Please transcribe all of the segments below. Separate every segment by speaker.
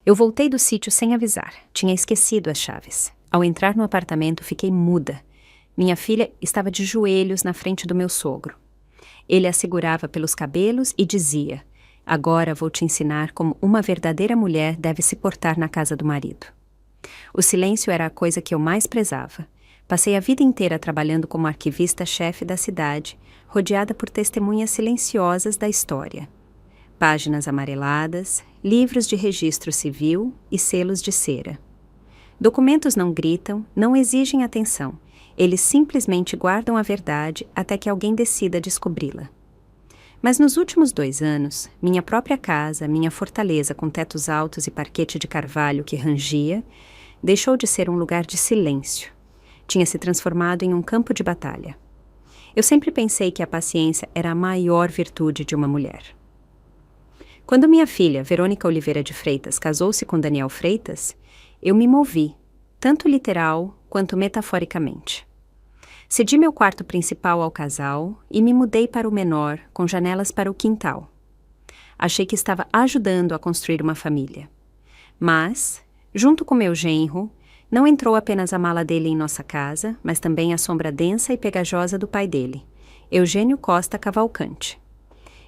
Speaker 1: Eu voltei do sítio sem avisar. Tinha esquecido as chaves. Ao entrar no apartamento, fiquei muda. Minha filha estava de joelhos na frente do meu sogro. Ele a segurava pelos cabelos e dizia: "Agora vou te ensinar como uma verdadeira mulher deve se portar na casa do marido." O silêncio era a coisa que eu mais prezava. Passei a vida inteira trabalhando como arquivista-chefe da cidade, rodeada por testemunhas silenciosas da história. Páginas amareladas, livros de registro civil e selos de cera. Documentos não gritam, não exigem atenção. Eles simplesmente guardam a verdade até que alguém decida descobri-la. Mas nos últimos 2 anos, minha própria casa, minha fortaleza com tetos altos e parquete de carvalho que rangia, deixou de ser um lugar de silêncio. Tinha se transformado em um campo de batalha. Eu sempre pensei que a paciência era a maior virtude de uma mulher. Quando minha filha, Verônica Oliveira de Freitas, casou-se com Daniel Freitas, eu me movi, tanto literal quanto metaforicamente. Cedi meu quarto principal ao casal e me mudei para o menor, com janelas para o quintal. Achei que estava ajudando a construir uma família. Mas, junto com meu genro, não entrou apenas a mala dele em nossa casa, mas também a sombra densa e pegajosa do pai dele, Eugênio Costa Cavalcante.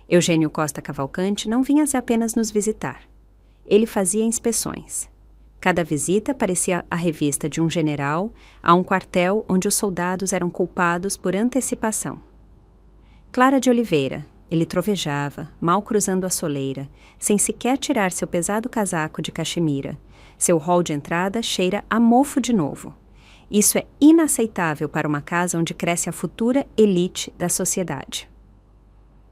Speaker 1: Eugênio Costa Cavalcante não vinha apenas nos visitar. Ele fazia inspeções. Cada visita parecia a revista de um general a um quartel onde os soldados eram culpados por antecipação. Clara de Oliveira, ele trovejava, mal cruzando a soleira, sem sequer tirar seu pesado casaco de caxemira. Seu hall de entrada cheira a mofo de novo. Isso é inaceitável para uma casa onde cresce a futura elite da sociedade.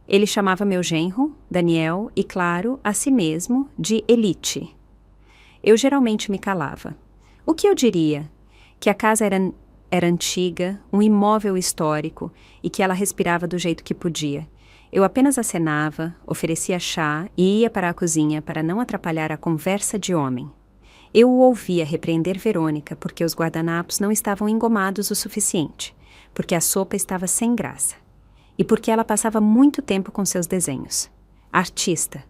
Speaker 1: Ele chamava meu genro, Daniel, e claro, a si mesmo, de elite. Eu geralmente me calava. O que eu diria? Que a casa era antiga, um imóvel histórico, e que ela respirava do jeito que podia. Eu apenas acenava, oferecia chá e ia para a cozinha para não atrapalhar a conversa de homem. Eu o ouvia repreender Verônica porque os guardanapos não estavam engomados o suficiente, porque a sopa estava sem graça, e porque ela passava muito tempo com seus desenhos. Artista.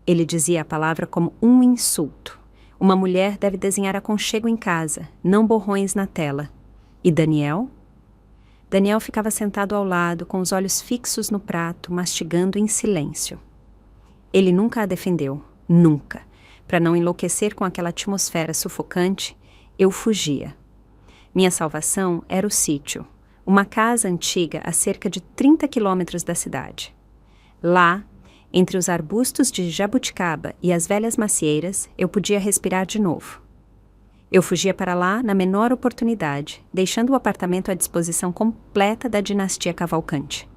Speaker 1: Ele dizia a palavra como um insulto. Uma mulher deve desenhar aconchego em casa, não borrões na tela. E Daniel? Daniel ficava sentado ao lado, com os olhos fixos no prato, mastigando em silêncio. Ele nunca a defendeu, nunca. Para não enlouquecer com aquela atmosfera sufocante, eu fugia. Minha salvação era o sítio, uma casa antiga a cerca de 30 quilômetros da cidade. Lá, entre os arbustos de jabuticaba e as velhas macieiras, eu podia respirar de novo. Eu fugia para lá na menor oportunidade, deixando o apartamento à disposição completa da dinastia Cavalcante,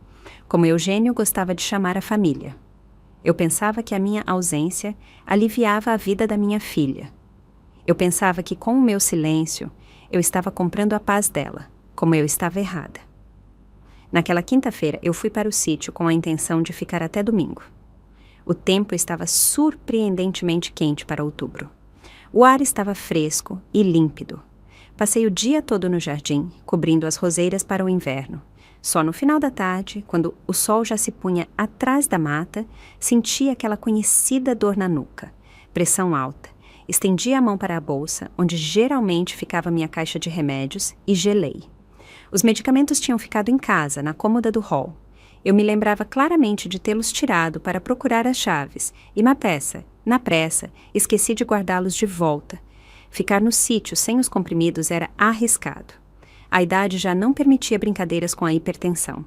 Speaker 1: como Eugênio gostava de chamar a família. Eu pensava que a minha ausência aliviava a vida da minha filha. Eu pensava que com o meu silêncio eu estava comprando a paz dela, como eu estava errada. Naquela quinta-feira eu fui para o sítio com a intenção de ficar até domingo. O tempo estava surpreendentemente quente para outubro. O ar estava fresco e límpido. Passei o dia todo no jardim, cobrindo as roseiras para o inverno. Só no final da tarde, quando o sol já se punha atrás da mata, senti aquela conhecida dor na nuca, pressão alta. Estendi a mão para a bolsa, onde geralmente ficava minha caixa de remédios, e gelei. Os medicamentos tinham ficado em casa, na cômoda do hall. Eu me lembrava claramente de tê-los tirado para procurar as chaves, e na pressa, esqueci de guardá-los de volta. Ficar no sítio sem os comprimidos era arriscado. A idade já não permitia brincadeiras com a hipertensão.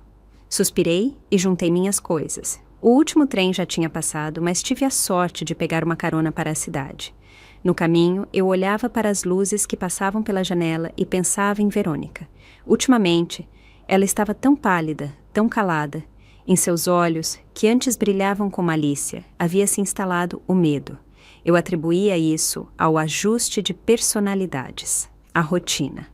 Speaker 1: Suspirei e juntei minhas coisas. O último trem já tinha passado, mas tive a sorte de pegar uma carona para a cidade. No caminho, eu olhava para as luzes que passavam pela janela e pensava em Verônica. Ultimamente, ela estava tão pálida, tão calada. Em seus olhos, que antes brilhavam com malícia, havia se instalado o medo. Eu atribuía isso ao ajuste de personalidades, à rotina.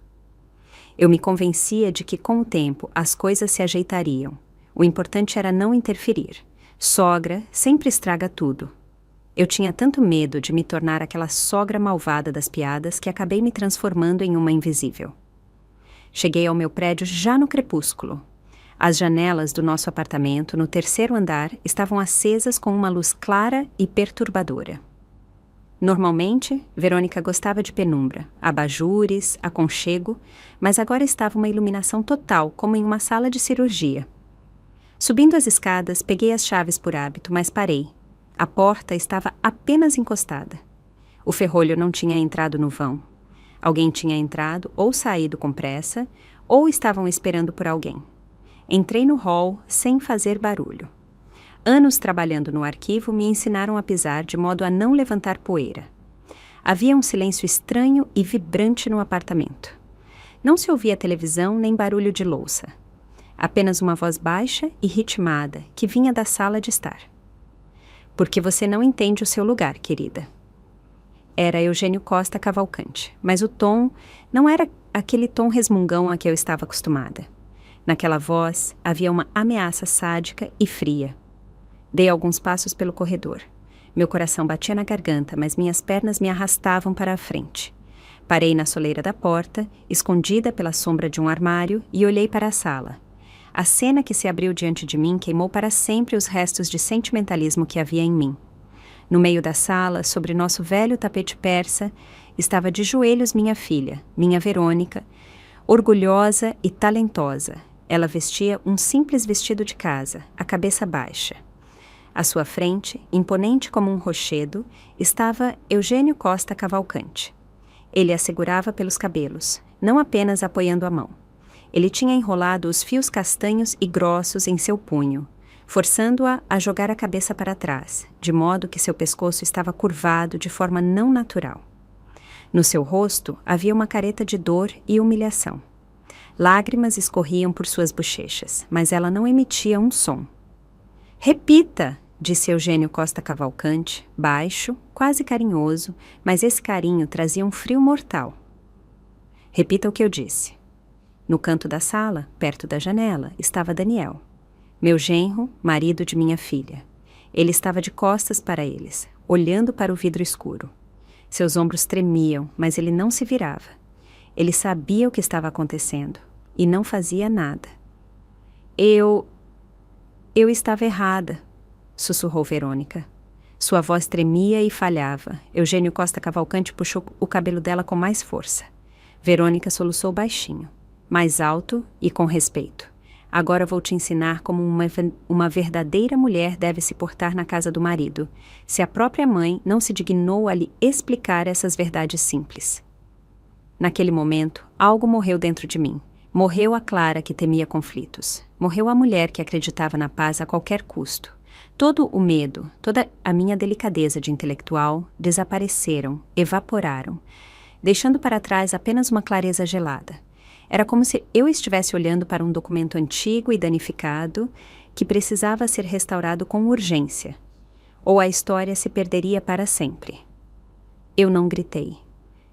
Speaker 1: Eu me convencia de que com o tempo as coisas se ajeitariam. O importante era não interferir. Sogra sempre estraga tudo. Eu tinha tanto medo de me tornar aquela sogra malvada das piadas que acabei me transformando em uma invisível. Cheguei ao meu prédio já no crepúsculo. As janelas do nosso apartamento, no terceiro andar, estavam acesas com uma luz clara e perturbadora. Normalmente, Verônica gostava de penumbra, abajures, aconchego, mas agora estava uma iluminação total, como em uma sala de cirurgia. Subindo as escadas, peguei as chaves por hábito, mas parei. A porta estava apenas encostada. O ferrolho não tinha entrado no vão. Alguém tinha entrado ou saído com pressa, ou estavam esperando por alguém. Entrei no hall sem fazer barulho. Anos trabalhando no arquivo me ensinaram a pisar de modo a não levantar poeira. Havia um silêncio estranho e vibrante no apartamento. Não se ouvia televisão nem barulho de louça. Apenas uma voz baixa e ritmada que vinha da sala de estar. Porque você não entende o seu lugar, querida. Era Eugênio Costa Cavalcante, mas o tom não era aquele tom resmungão a que eu estava acostumada. Naquela voz havia uma ameaça sádica e fria. Dei alguns passos pelo corredor. Meu coração batia na garganta, mas minhas pernas me arrastavam para a frente. Parei na soleira da porta, escondida pela sombra de um armário, e olhei para a sala. A cena que se abriu diante de mim queimou para sempre os restos de sentimentalismo que havia em mim. No meio da sala, sobre nosso velho tapete persa, estava de joelhos minha filha, minha Verônica, orgulhosa e talentosa. Ela vestia um simples vestido de casa, a cabeça baixa. À sua frente, imponente como um rochedo, estava Eugênio Costa Cavalcante. Ele a segurava pelos cabelos, não apenas apoiando a mão. Ele tinha enrolado os fios castanhos e grossos em seu punho, forçando-a a jogar a cabeça para trás, de modo que seu pescoço estava curvado de forma não natural. No seu rosto havia uma careta de dor e humilhação. Lágrimas escorriam por suas bochechas, mas ela não emitia um som. "Repita!", disse Eugênio Costa Cavalcante, baixo, quase carinhoso, mas esse carinho trazia um frio mortal. "Repita o que eu disse." No canto da sala, perto da janela, estava Daniel, meu genro, marido de minha filha. Ele estava de costas para eles, olhando para o vidro escuro. Seus ombros tremiam, mas ele não se virava. Ele sabia o que estava acontecendo e não fazia nada. Eu estava errada", sussurrou Verônica. Sua voz tremia e falhava. Eugênio Costa Cavalcante puxou o cabelo dela com mais força. Verônica soluçou baixinho, mais alto e com respeito. "Agora vou te ensinar como uma verdadeira mulher deve se portar na casa do marido, se a própria mãe não se dignou a lhe explicar essas verdades simples." Naquele momento, algo morreu dentro de mim. Morreu a Clara que temia conflitos. Morreu a mulher que acreditava na paz a qualquer custo. Todo o medo, toda a minha delicadeza de intelectual desapareceram, evaporaram, deixando para trás apenas uma clareza gelada. Era como se eu estivesse olhando para um documento antigo e danificado que precisava ser restaurado com urgência, ou a história se perderia para sempre. Eu não gritei.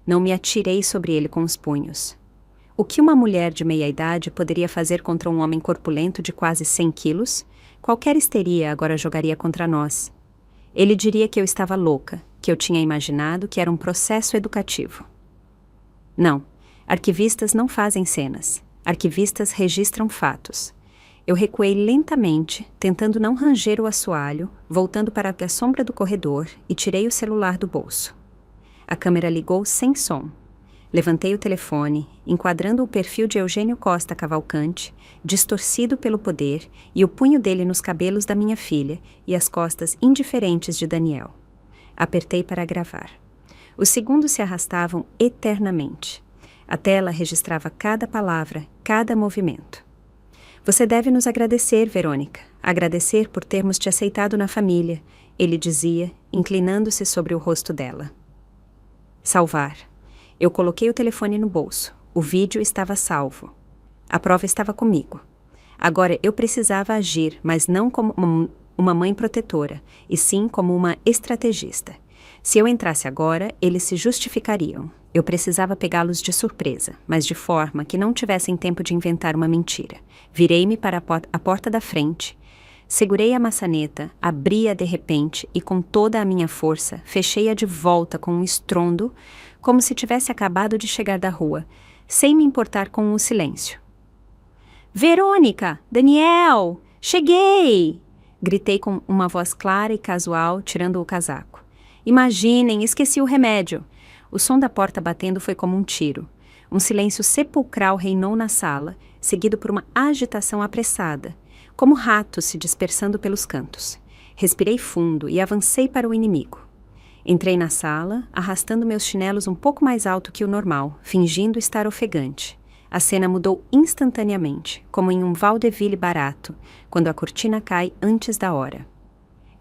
Speaker 1: Não me atirei sobre ele com os punhos. O que uma mulher de meia-idade poderia fazer contra um homem corpulento de quase 100 quilos? Qualquer histeria agora jogaria contra nós. Ele diria que eu estava louca, que eu tinha imaginado que era um processo educativo. Não, arquivistas não fazem cenas. Arquivistas registram fatos. Eu recuei lentamente, tentando não ranger o assoalho, voltando para a sombra do corredor e tirei o celular do bolso. A câmera ligou sem som. Levantei o telefone, enquadrando o perfil de Eugênio Costa Cavalcante, distorcido pelo poder, e o punho dele nos cabelos da minha filha e as costas indiferentes de Daniel. Apertei para gravar. Os segundos se arrastavam eternamente. A tela registrava cada palavra, cada movimento. "Você deve nos agradecer, Verônica. Agradecer por termos te aceitado na família", ele dizia, inclinando-se sobre o rosto dela. Salvar. Eu coloquei o telefone no bolso. O vídeo estava salvo. A prova estava comigo. Agora eu precisava agir, mas não como uma mãe protetora, e sim como uma estrategista. Se eu entrasse agora, eles se justificariam. Eu precisava pegá-los de surpresa, mas de forma que não tivessem tempo de inventar uma mentira. Virei-me para a porta da frente, segurei a maçaneta, abri-a de repente e com toda a minha força fechei-a de volta com um estrondo, como se tivesse acabado de chegar da rua, sem me importar com o silêncio. "Verônica! Daniel! Cheguei!" Gritei com uma voz clara e casual, tirando o casaco. Imaginem, esqueci o remédio. O som da porta batendo foi como um tiro. Um silêncio sepulcral reinou na sala, seguido por uma agitação apressada, como ratos se dispersando pelos cantos. Respirei fundo e avancei para o inimigo. Entrei na sala, arrastando meus chinelos um pouco mais alto que o normal, fingindo estar ofegante. A cena mudou instantaneamente, como em um vaudeville barato, quando a cortina cai antes da hora.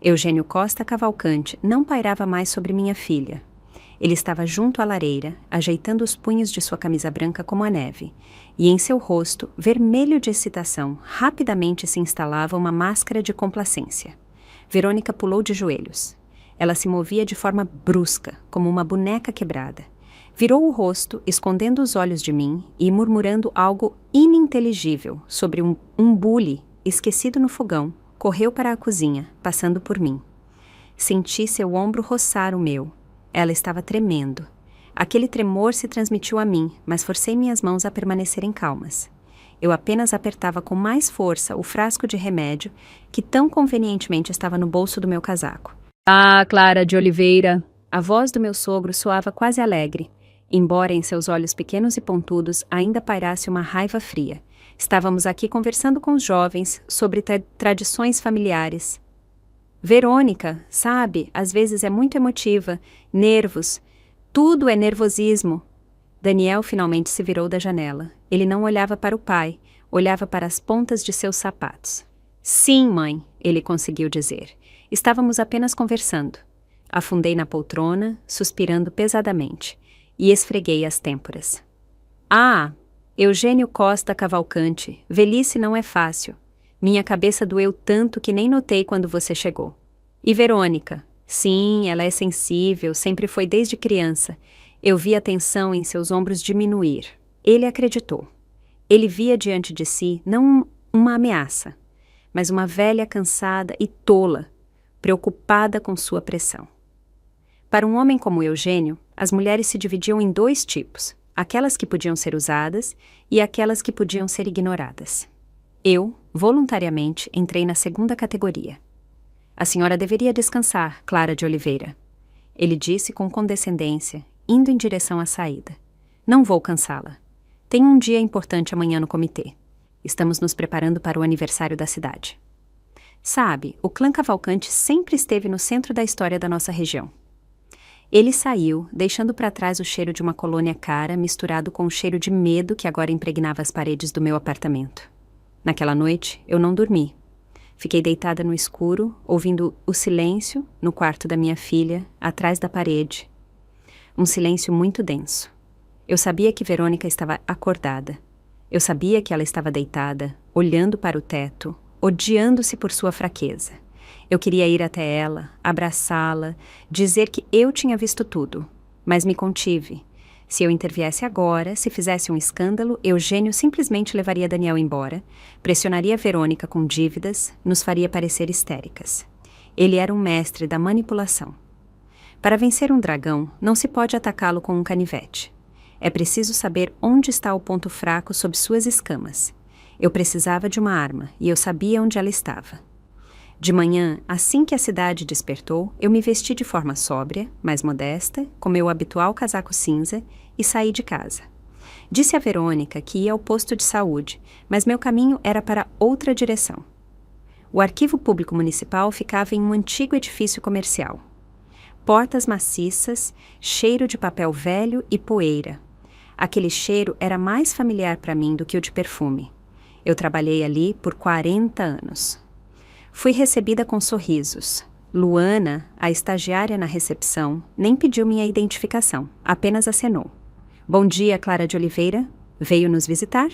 Speaker 1: Eugênio Costa Cavalcante não pairava mais sobre minha filha. Ele estava junto à lareira, ajeitando os punhos de sua camisa branca como a neve, e em seu rosto, vermelho de excitação, rapidamente se instalava uma máscara de complacência. Verônica pulou de joelhos. Ela se movia de forma brusca, como uma boneca quebrada. Virou o rosto, escondendo os olhos de mim e murmurando algo ininteligível sobre um bule esquecido no fogão, correu para a cozinha, passando por mim. Senti seu ombro roçar o meu. Ela estava tremendo. Aquele tremor se transmitiu a mim, mas forcei minhas mãos a permanecerem calmas. Eu apenas apertava com mais força o frasco de remédio que tão convenientemente estava no bolso do meu casaco. Ah, Clara de Oliveira! A voz do meu sogro soava quase alegre, embora em seus olhos pequenos e pontudos ainda pairasse uma raiva fria. Estávamos aqui conversando com os jovens sobre tradições familiares. Verônica, sabe, às vezes é muito emotiva, nervos, tudo é nervosismo. Daniel finalmente se virou da janela. Ele não olhava para o pai, olhava para as pontas de seus sapatos. Sim, mãe, ele conseguiu dizer. Estávamos apenas conversando. Afundei na poltrona, suspirando pesadamente, e esfreguei as têmporas. Ah, Eugênio Costa Cavalcante, velhice não é fácil. Minha cabeça doeu tanto que nem notei quando você chegou. E Verônica? Sim, ela é sensível, sempre foi desde criança. Eu vi a tensão em seus ombros diminuir. Ele acreditou. Ele via diante de si não uma ameaça, mas uma velha cansada e tola, preocupada com sua pressão. Para um homem como Eugênio, as mulheres se dividiam em dois tipos, aquelas que podiam ser usadas e aquelas que podiam ser ignoradas. Eu, voluntariamente, entrei na segunda categoria. A senhora deveria descansar, Clara de Oliveira. Ele disse com condescendência, indo em direção à saída. Não vou cansá-la. Tenho um dia importante amanhã no comitê. Estamos nos preparando para o aniversário da cidade. Sabe, o clã Cavalcante sempre esteve no centro da história da nossa região. Ele saiu, deixando para trás o cheiro de uma colônia cara misturado com o cheiro de medo que agora impregnava as paredes do meu apartamento. Naquela noite, eu não dormi. Fiquei deitada no escuro, ouvindo o silêncio no quarto da minha filha, atrás da parede. Um silêncio muito denso. Eu sabia que Verônica estava acordada. Eu sabia que ela estava deitada, olhando para o teto, odiando-se por sua fraqueza. Eu queria ir até ela, abraçá-la, dizer que eu tinha visto tudo, mas me contive. Se eu interviesse agora, se fizesse um escândalo, Eugênio simplesmente levaria Daniel embora, pressionaria Verônica com dívidas, nos faria parecer histéricas. Ele era um mestre da manipulação. Para vencer um dragão, não se pode atacá-lo com um canivete. É preciso saber onde está o ponto fraco sob suas escamas. Eu precisava de uma arma, e eu sabia onde ela estava. De manhã, assim que a cidade despertou, eu me vesti de forma sóbria, mais modesta, com meu habitual casaco cinza, e saí de casa. Disse a Verônica que ia ao posto de saúde, mas meu caminho era para outra direção. O Arquivo Público Municipal ficava em um antigo edifício comercial. Portas maciças, cheiro de papel velho e poeira. Aquele cheiro era mais familiar para mim do que o de perfume. Eu trabalhei ali por 40 anos. Fui recebida com sorrisos. Luana, a estagiária na recepção, nem pediu minha identificação, apenas acenou. Bom dia, Clara de Oliveira. Veio nos visitar?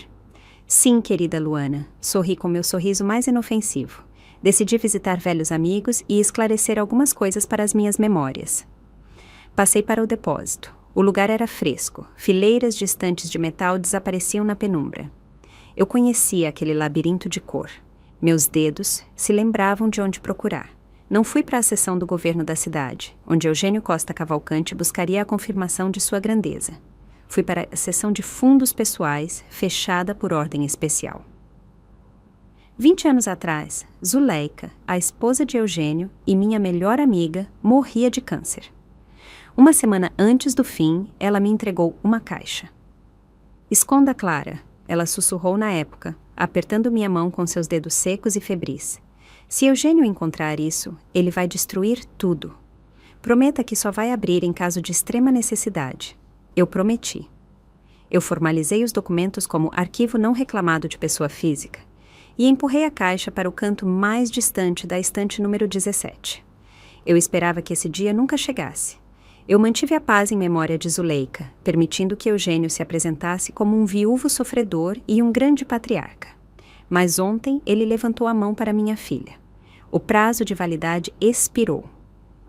Speaker 1: Sim, querida Luana. Sorri com meu sorriso mais inofensivo. Decidi visitar velhos amigos e esclarecer algumas coisas para as minhas memórias. Passei para o depósito. O lugar era fresco. Fileiras de estantes de metal desapareciam na penumbra. Eu conhecia aquele labirinto de cor. Meus dedos se lembravam de onde procurar. Não fui para a seção do governo da cidade, onde Eugênio Costa Cavalcante buscaria a confirmação de sua grandeza. Fui para a seção de fundos pessoais, fechada por ordem especial. 20 anos atrás, Zuleika, a esposa de Eugênio e minha melhor amiga, morria de câncer. Uma semana antes do fim, ela me entregou uma caixa. Esconda, Clara, ela sussurrou na época, apertando minha mão com seus dedos secos e febris. Se Eugênio encontrar isso, ele vai destruir tudo. Prometa que só vai abrir em caso de extrema necessidade. Eu prometi. Eu formalizei os documentos como arquivo não reclamado de pessoa física e empurrei a caixa para o canto mais distante da estante número 17. Eu esperava que esse dia nunca chegasse. Eu mantive a paz em memória de Zuleika, permitindo que Eugênio se apresentasse como um viúvo sofredor e um grande patriarca. Mas ontem ele levantou a mão para minha filha. O prazo de validade expirou.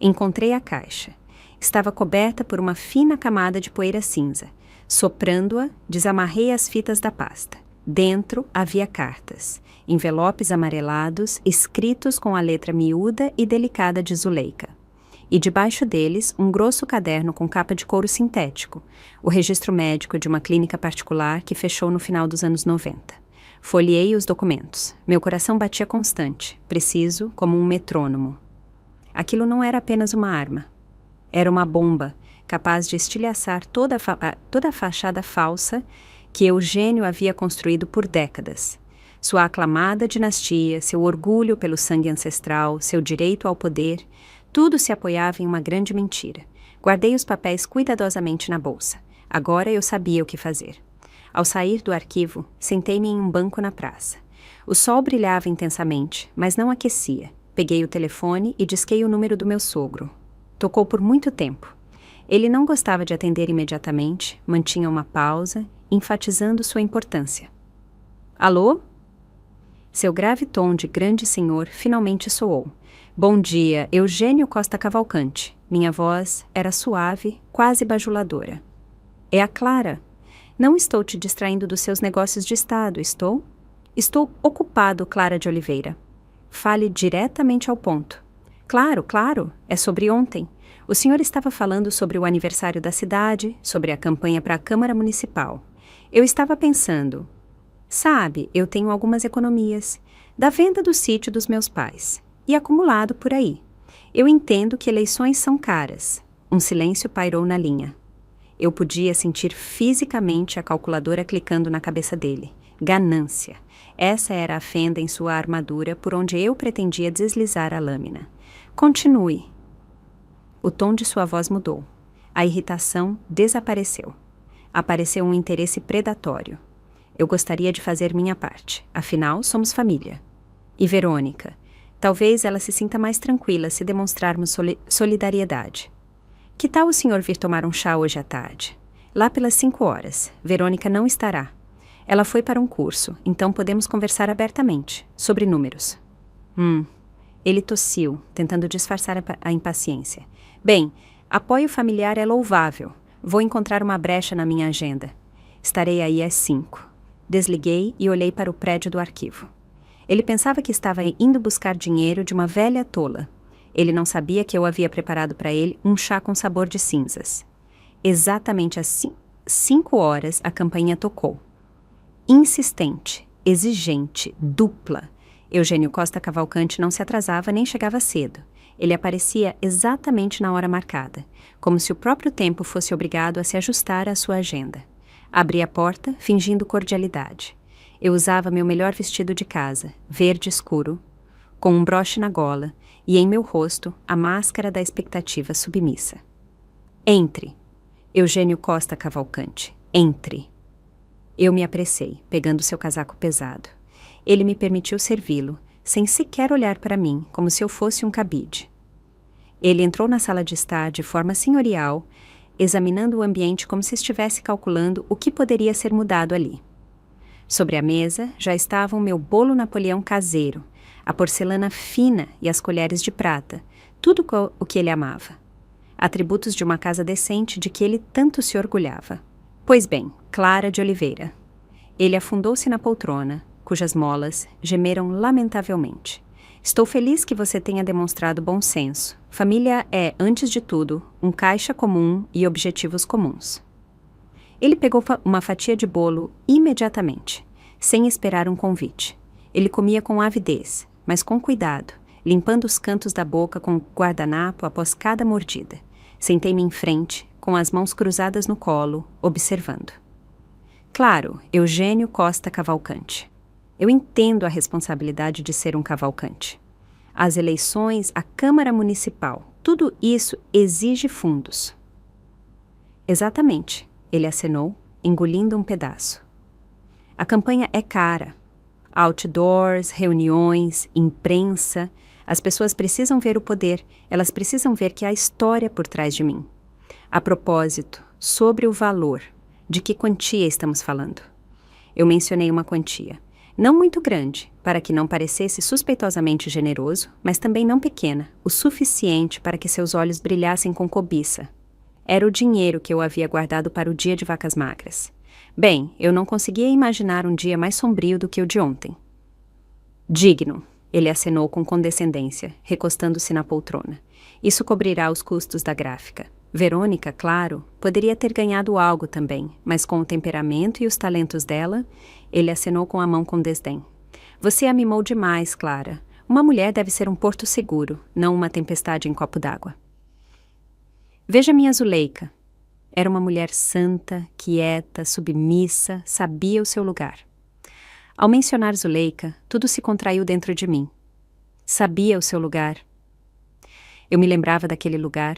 Speaker 1: Encontrei a caixa. Estava coberta por uma fina camada de poeira cinza. Soprando-a, desamarrei as fitas da pasta. Dentro havia cartas, envelopes amarelados, escritos com a letra miúda e delicada de Zuleika. E debaixo deles, um grosso caderno com capa de couro sintético, o registro médico de uma clínica particular que fechou no final dos anos 90. Folheei os documentos. Meu coração batia constante, preciso, como um metrônomo. Aquilo não era apenas uma arma. Era uma bomba, capaz de estilhaçar toda a fachada falsa que Eugênio havia construído por décadas. Sua aclamada dinastia, seu orgulho pelo sangue ancestral, seu direito ao poder, tudo se apoiava em uma grande mentira. Guardei os papéis cuidadosamente na bolsa. Agora eu sabia o que fazer. Ao sair do arquivo, sentei-me em um banco na praça. O sol brilhava intensamente, mas não aquecia. Peguei o telefone e disquei o número do meu sogro. Tocou por muito tempo. Ele não gostava de atender imediatamente, mantinha uma pausa, enfatizando sua importância. Alô? Seu grave tom de grande senhor finalmente soou. Bom dia, Eugênio Costa Cavalcante. Minha voz era suave, quase bajuladora. É a Clara. Não estou te distraindo dos seus negócios de Estado, estou? Estou ocupado, Clara de Oliveira. Fale diretamente ao ponto. Claro, claro, é sobre ontem. O senhor estava falando sobre o aniversário da cidade, sobre a campanha para a Câmara Municipal. Eu estava pensando... Sabe, eu tenho algumas economias, da venda do sítio dos meus pais, e acumulado por aí. Eu entendo que eleições são caras. Um silêncio pairou na linha. Eu podia sentir fisicamente a calculadora clicando na cabeça dele. Ganância. Essa era a fenda em sua armadura por onde eu pretendia deslizar a lâmina. Continue. O tom de sua voz mudou. A irritação desapareceu. Apareceu um interesse predatório. Eu gostaria de fazer minha parte. Afinal, somos família. E Verônica? Talvez ela se sinta mais tranquila se demonstrarmos solidariedade. Que tal o senhor vir tomar um chá hoje à tarde? Lá pelas 5 horas. Verônica não estará. Ela foi para um curso, então podemos conversar abertamente, sobre números. Ele tossiu, tentando disfarçar a impaciência. Bem, apoio familiar é louvável. Vou encontrar uma brecha na minha agenda. Estarei aí às 5. Desliguei e olhei para o prédio do arquivo. Ele pensava que estava indo buscar dinheiro de uma velha tola. Ele não sabia que eu havia preparado para ele um chá com sabor de cinzas. Exatamente às 5 horas a campainha tocou. Insistente, exigente, dupla. Eugênio Costa Cavalcante não se atrasava nem chegava cedo. Ele aparecia exatamente na hora marcada, como se o próprio tempo fosse obrigado a se ajustar à sua agenda. Abri a porta, fingindo cordialidade. Eu usava meu melhor vestido de casa, verde escuro, com um broche na gola, e em meu rosto a máscara da expectativa submissa. Entre. Eugênio Costa Cavalcante. Entre. Eu me apressei, pegando seu casaco pesado. Ele me permitiu servi-lo, sem sequer olhar para mim, como se eu fosse um cabide. Ele entrou na sala de estar de forma senhorial, examinando o ambiente como se estivesse calculando o que poderia ser mudado ali. Sobre a mesa já estavam meu bolo Napoleão caseiro, a porcelana fina e as colheres de prata, tudo o que ele amava. Atributos de uma casa decente de que ele tanto se orgulhava. Pois bem, Clara de Oliveira. Ele afundou-se na poltrona, cujas molas gemeram lamentavelmente. Estou feliz que você tenha demonstrado bom senso. Família é, antes de tudo, um caixa comum e objetivos comuns. Ele pegou uma fatia de bolo imediatamente, sem esperar um convite. Ele comia com avidez, mas com cuidado, limpando os cantos da boca com guardanapo após cada mordida. Sentei-me em frente, com as mãos cruzadas no colo, observando. Claro, Eugênio Costa Cavalcante. Eu entendo a responsabilidade de ser um cavalcante. As eleições, a Câmara Municipal, tudo isso exige fundos. Exatamente, ele acenou, engolindo um pedaço. A campanha é cara. Outdoors, reuniões, imprensa. As pessoas precisam ver o poder, elas precisam ver que há história por trás de mim. A propósito, sobre o valor, de que quantia estamos falando? Eu mencionei uma quantia. Não muito grande, para que não parecesse suspeitosamente generoso, mas também não pequena, o suficiente para que seus olhos brilhassem com cobiça. Era o dinheiro que eu havia guardado para o dia de vacas magras. Bem, eu não conseguia imaginar um dia mais sombrio do que o de ontem. Digno, ele acenou com condescendência, recostando-se na poltrona. Isso cobrirá os custos da gráfica. Verônica, claro, poderia ter ganhado algo também, mas com o temperamento e os talentos dela, ele acenou com a mão com desdém. Você a mimou demais, Clara. Uma mulher deve ser um porto seguro, não uma tempestade em copo d'água. Veja minha Zuleika. Era uma mulher santa, quieta, submissa, sabia o seu lugar. Ao mencionar Zuleika, tudo se contraiu dentro de mim. Sabia o seu lugar. Eu me lembrava daquele lugar,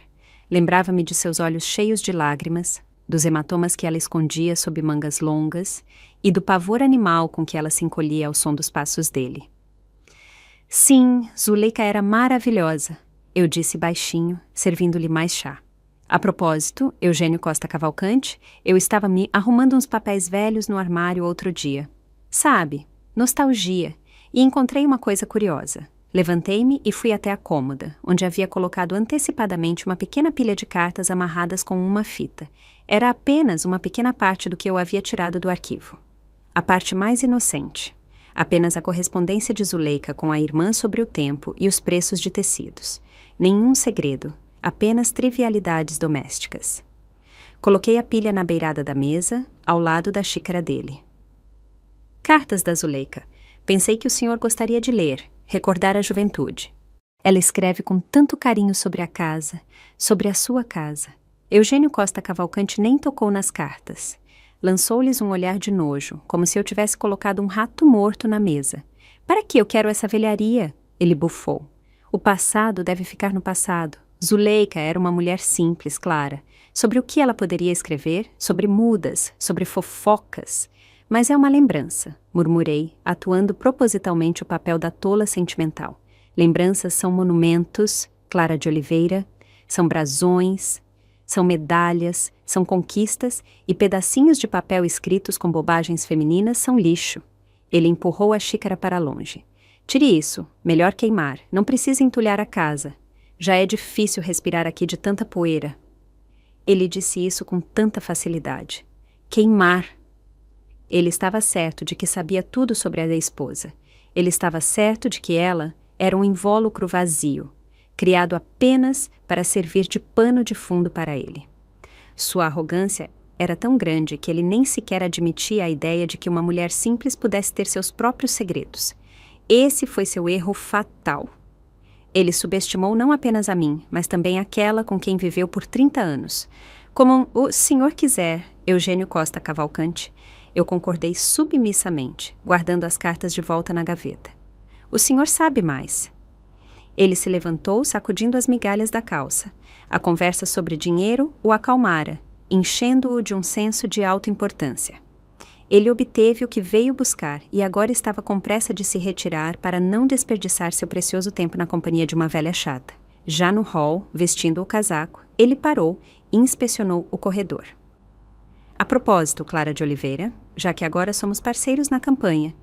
Speaker 1: lembrava-me de seus olhos cheios de lágrimas, dos hematomas que ela escondia sob mangas longas e do pavor animal com que ela se encolhia ao som dos passos dele. Sim, Zuleika era maravilhosa, eu disse baixinho, servindo-lhe mais chá. A propósito, Eugênio Costa Cavalcante, eu estava me arrumando uns papéis velhos no armário outro dia. Sabe, nostalgia, e encontrei uma coisa curiosa. Levantei-me e fui até a cômoda, onde havia colocado antecipadamente uma pequena pilha de cartas amarradas com uma fita. Era apenas uma pequena parte do que eu havia tirado do arquivo. A parte mais inocente. Apenas a correspondência de Zuleika com a irmã sobre o tempo e os preços de tecidos. Nenhum segredo, apenas trivialidades domésticas. Coloquei a pilha na beirada da mesa, ao lado da xícara dele. Cartas da Zuleika. Pensei que o senhor gostaria de ler, recordar a juventude. Ela escreve com tanto carinho sobre a casa, sobre a sua casa. Eugênio Costa Cavalcante nem tocou nas cartas. Lançou-lhes um olhar de nojo, como se eu tivesse colocado um rato morto na mesa. Para que eu quero essa velharia? Ele bufou. O passado deve ficar no passado. Zuleika era uma mulher simples, Clara. Sobre o que ela poderia escrever? Sobre mudas, sobre fofocas. Mas é uma lembrança, murmurei, atuando propositalmente o papel da tola sentimental. Lembranças são monumentos, Clara de Oliveira, são brasões, são medalhas, são conquistas e pedacinhos de papel escritos com bobagens femininas são lixo. Ele empurrou a xícara para longe. Tire isso, melhor queimar, não precisa entulhar a casa. Já é difícil respirar aqui de tanta poeira. Ele disse isso com tanta facilidade. Queimar. Ele estava certo de que sabia tudo sobre a esposa. Ele estava certo de que ela era um invólucro vazio, criado apenas para servir de pano de fundo para ele. Sua arrogância era tão grande que ele nem sequer admitia a ideia de que uma mulher simples pudesse ter seus próprios segredos. Esse foi seu erro fatal. Ele subestimou não apenas a mim, mas também aquela com quem viveu por 30 anos. Como o senhor quiser, Eugênio Costa Cavalcante, eu concordei submissamente, guardando as cartas de volta na gaveta. O senhor sabe mais. Ele se levantou, sacudindo as migalhas da calça. A conversa sobre dinheiro o acalmara, enchendo-o de um senso de alta importância. Ele obteve o que veio buscar e agora estava com pressa de se retirar para não desperdiçar seu precioso tempo na companhia de uma velha chata. Já no hall, vestindo o casaco, ele parou e inspecionou o corredor. A propósito, Clara de Oliveira, já que agora somos parceiros na campanha,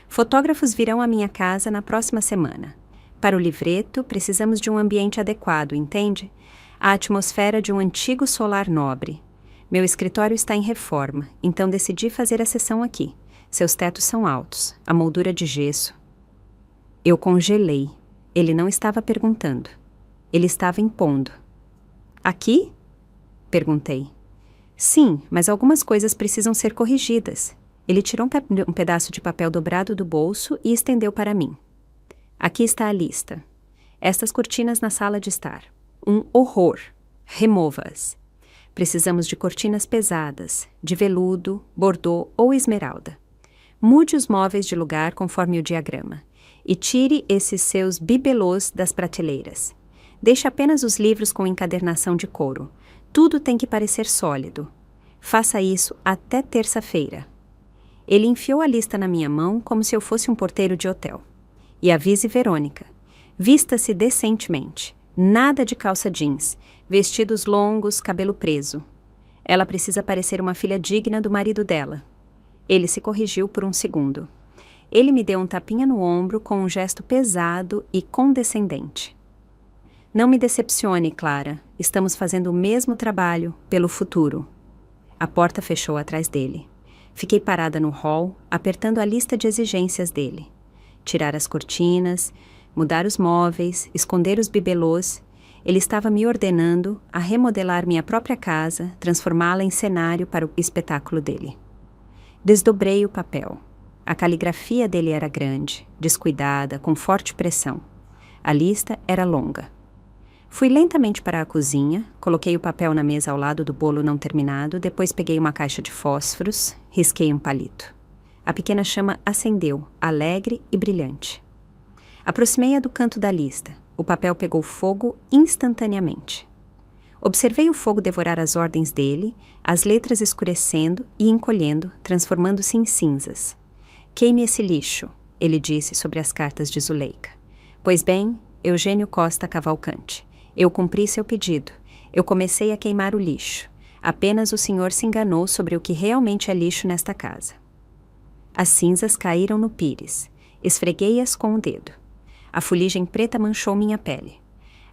Speaker 1: fotógrafos virão à minha casa na próxima semana. Para o livreto, precisamos de um ambiente adequado, entende? A atmosfera de um antigo solar nobre. Meu escritório está em reforma, então decidi fazer a sessão aqui. Seus tetos são altos, a moldura de gesso. Eu congelei. Ele não estava perguntando. Ele estava impondo. Aqui? Perguntei. Sim, mas algumas coisas precisam ser corrigidas. Ele tirou um pedaço de papel dobrado do bolso e estendeu para mim. Aqui está a lista. Estas cortinas na sala de estar. Um horror. remova-as. Precisamos de cortinas pesadas, de veludo, bordô ou esmeralda. Mude os móveis de lugar conforme o diagrama e tire esses seus bibelôs das prateleiras. Deixe apenas os livros com encadernação de couro. Tudo tem que parecer sólido. Faça isso até terça-feira. Ele enfiou a lista na minha mão como se eu fosse um porteiro de hotel. E avise Verônica. Vista-se decentemente. Nada de calça jeans, vestidos longos, cabelo preso. Ela precisa parecer uma filha digna do marido dela. Ele se corrigiu por um segundo. Ele me deu um tapinha no ombro com um gesto pesado e condescendente. Não me decepcione, Clara. Estamos fazendo o mesmo trabalho pelo futuro. A porta fechou atrás dele. Fiquei parada no hall, apertando a lista de exigências dele. Tirar as cortinas, mudar os móveis, esconder os bibelôs. Ele estava me ordenando a remodelar minha própria casa, transformá-la em cenário para o espetáculo dele. Desdobrei o papel. A caligrafia dele era grande, descuidada, com forte pressão. A lista era longa. Fui lentamente para a cozinha, coloquei o papel na mesa ao lado do bolo não terminado, depois peguei uma caixa de fósforos, risquei um palito. A pequena chama acendeu, alegre e brilhante. Aproximei-a do canto da lista. O papel pegou fogo instantaneamente. Observei o fogo devorar as ordens dele, as letras escurecendo e encolhendo, transformando-se em cinzas. Queime esse lixo, ele disse sobre as cartas de Zuleika. Pois bem, Eugênio Costa Cavalcante. Eu cumpri seu pedido. Eu comecei a queimar o lixo. Apenas o senhor se enganou sobre o que realmente é lixo nesta casa. As cinzas caíram no pires. Esfreguei-as com o dedo. A fuligem preta manchou minha pele.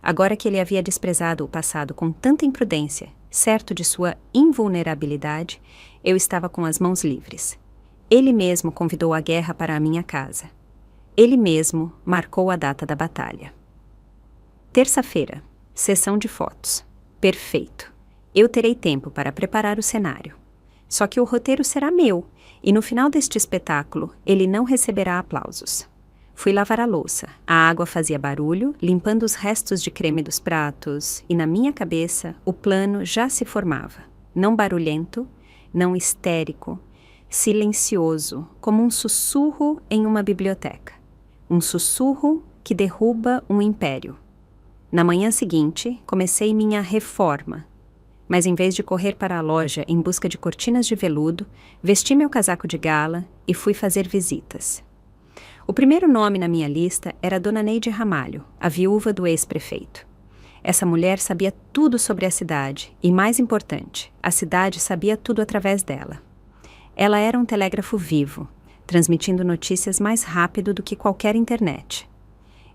Speaker 1: Agora que ele havia desprezado o passado com tanta imprudência, certo de sua invulnerabilidade, eu estava com as mãos livres. Ele mesmo convidou a guerra para a minha casa. Ele mesmo marcou a data da batalha. Terça-feira, sessão de fotos. Perfeito. Eu terei tempo para preparar o cenário. Só que o roteiro será meu, e no final deste espetáculo, ele não receberá aplausos. Fui lavar a louça. A água fazia barulho, limpando os restos de creme dos pratos, e na minha cabeça, o plano já se formava. Não barulhento, não histérico, silencioso, como um sussurro em uma biblioteca. Um sussurro que derruba um império. Na manhã seguinte, comecei minha reforma. Mas em vez de correr para a loja em busca de cortinas de veludo, vesti meu casaco de gala e fui fazer visitas. O primeiro nome na minha lista era Dona Neide Ramalho, a viúva do ex-prefeito. Essa mulher sabia tudo sobre a cidade e, mais importante, a cidade sabia tudo através dela. Ela era um telégrafo vivo, transmitindo notícias mais rápido do que qualquer internet.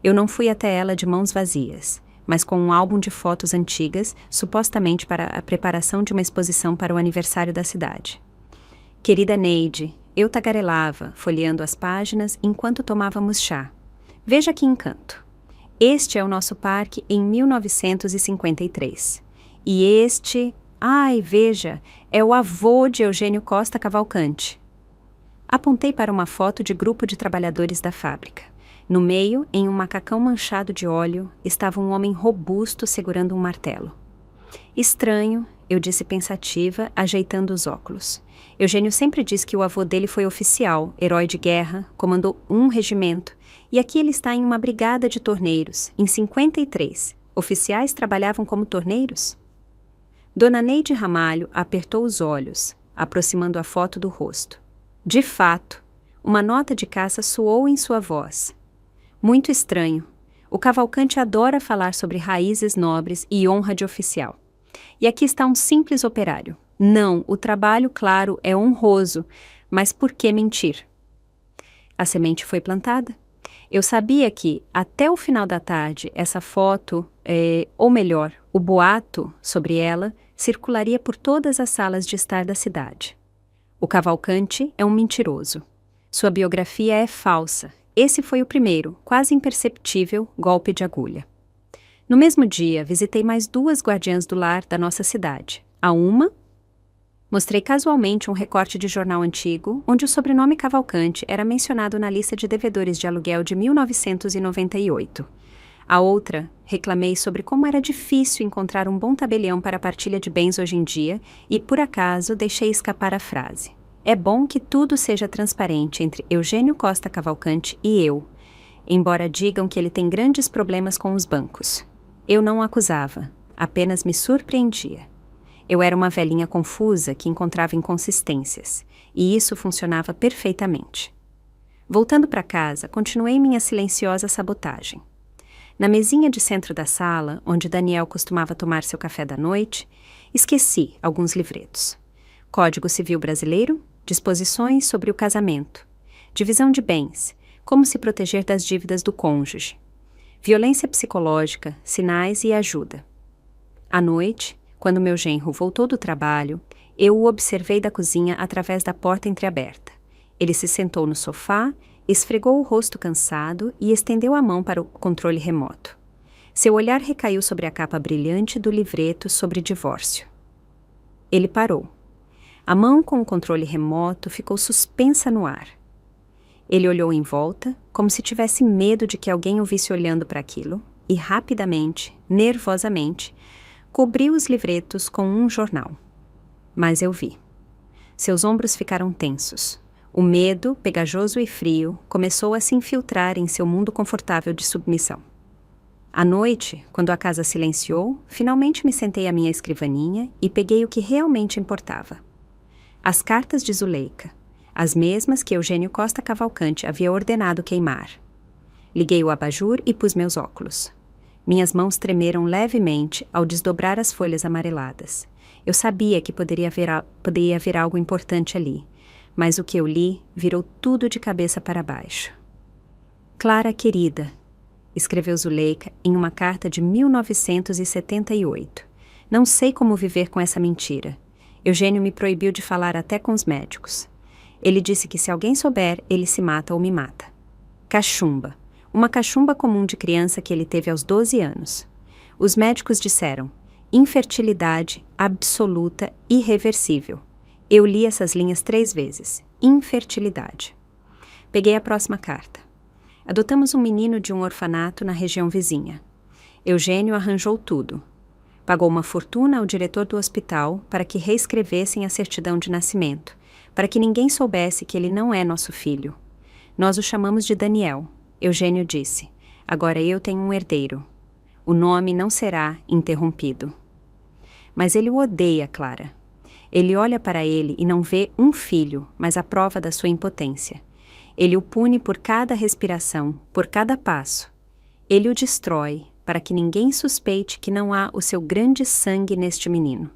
Speaker 1: Eu não fui até ela de mãos vazias, mas com um álbum de fotos antigas, supostamente para a preparação de uma exposição para o aniversário da cidade. Querida Neide, eu tagarelava, folheando as páginas enquanto tomávamos chá. Veja que encanto. Este é o nosso parque em 1953. E este, veja, é o avô de Eugênio Costa Cavalcante. Apontei para uma foto de grupo de trabalhadores da fábrica. No meio, em um macacão manchado de óleo, estava um homem robusto segurando um martelo. Estranho, eu disse pensativa, ajeitando os óculos. Eugênio sempre disse que o avô dele foi oficial, herói de guerra, comandou um regimento, e aqui ele está em uma brigada de torneiros, em 53. Oficiais trabalhavam como torneiros? Dona Neide Ramalho apertou os olhos, aproximando a foto do rosto. De fato, uma nota de caça soou em sua voz. Muito estranho. O Cavalcante adora falar sobre raízes nobres e honra de oficial. E aqui está um simples operário. Não, o trabalho, claro, é honroso, mas por que mentir? A semente foi plantada. Eu sabia que, até o final da tarde, essa foto, ou melhor, o boato sobre ela, circularia por todas as salas de estar da cidade. O Cavalcante é um mentiroso. Sua biografia é falsa. Esse foi o primeiro, quase imperceptível, golpe de agulha. No mesmo dia, visitei mais 2 guardiãs do lar da nossa cidade. A uma, mostrei casualmente um recorte de jornal antigo, onde o sobrenome Cavalcante era mencionado na lista de devedores de aluguel de 1998. A outra, reclamei sobre como era difícil encontrar um bom tabelião para a partilha de bens hoje em dia e, por acaso, deixei escapar a frase. É bom que tudo seja transparente entre Eugênio Costa Cavalcante e eu, embora digam que ele tem grandes problemas com os bancos. Eu não o acusava, apenas me surpreendia. Eu era uma velhinha confusa que encontrava inconsistências, e isso funcionava perfeitamente. Voltando para casa, continuei minha silenciosa sabotagem. Na mesinha de centro da sala, onde Daniel costumava tomar seu café da noite, esqueci alguns livretos. Código Civil Brasileiro, disposições sobre o casamento, divisão de bens, como se proteger das dívidas do cônjuge, violência psicológica, sinais e ajuda. À noite, quando meu genro voltou do trabalho, eu o observei da cozinha através da porta entreaberta. Ele se sentou no sofá, esfregou o rosto cansado e estendeu a mão para o controle remoto. Seu olhar recaiu sobre a capa brilhante do livreto sobre divórcio. Ele parou. A mão com o controle remoto ficou suspensa no ar. Ele olhou em volta, como se tivesse medo de que alguém o visse olhando para aquilo, e rapidamente, nervosamente, cobriu os livretos com um jornal. Mas eu vi. Seus ombros ficaram tensos. O medo, pegajoso e frio, começou a se infiltrar em seu mundo confortável de submissão. À noite, quando a casa silenciou, finalmente me sentei à minha escrivaninha e peguei o que realmente importava. As cartas de Zuleika, as mesmas que Eugênio Costa Cavalcante havia ordenado queimar. Liguei o abajur e pus meus óculos. Minhas mãos tremeram levemente ao desdobrar as folhas amareladas. Eu sabia que poderia haver algo importante ali, mas o que eu li virou tudo de cabeça para baixo. Clara querida, escreveu Zuleika em uma carta de 1978. Não sei como viver com essa mentira. Eugênio me proibiu de falar até com os médicos. Ele disse que se alguém souber, ele se mata ou me mata. Cachumba. Uma cachumba comum de criança que ele teve aos 12 anos. Os médicos disseram: infertilidade absoluta, irreversível. Eu li essas linhas 3 vezes. Infertilidade. Peguei a próxima carta. Adotamos um menino de um orfanato na região vizinha. Eugênio arranjou tudo. Pagou uma fortuna ao diretor do hospital para que reescrevessem a certidão de nascimento, para que ninguém soubesse que ele não é nosso filho. Nós o chamamos de Daniel. Eugênio disse: agora eu tenho um herdeiro. O nome não será interrompido. Mas ele o odeia, Clara. Ele olha para ele e não vê um filho, mas a prova da sua impotência. Ele o pune por cada respiração, por cada passo. Ele o destrói, para que ninguém suspeite que não há o seu grande sangue neste menino.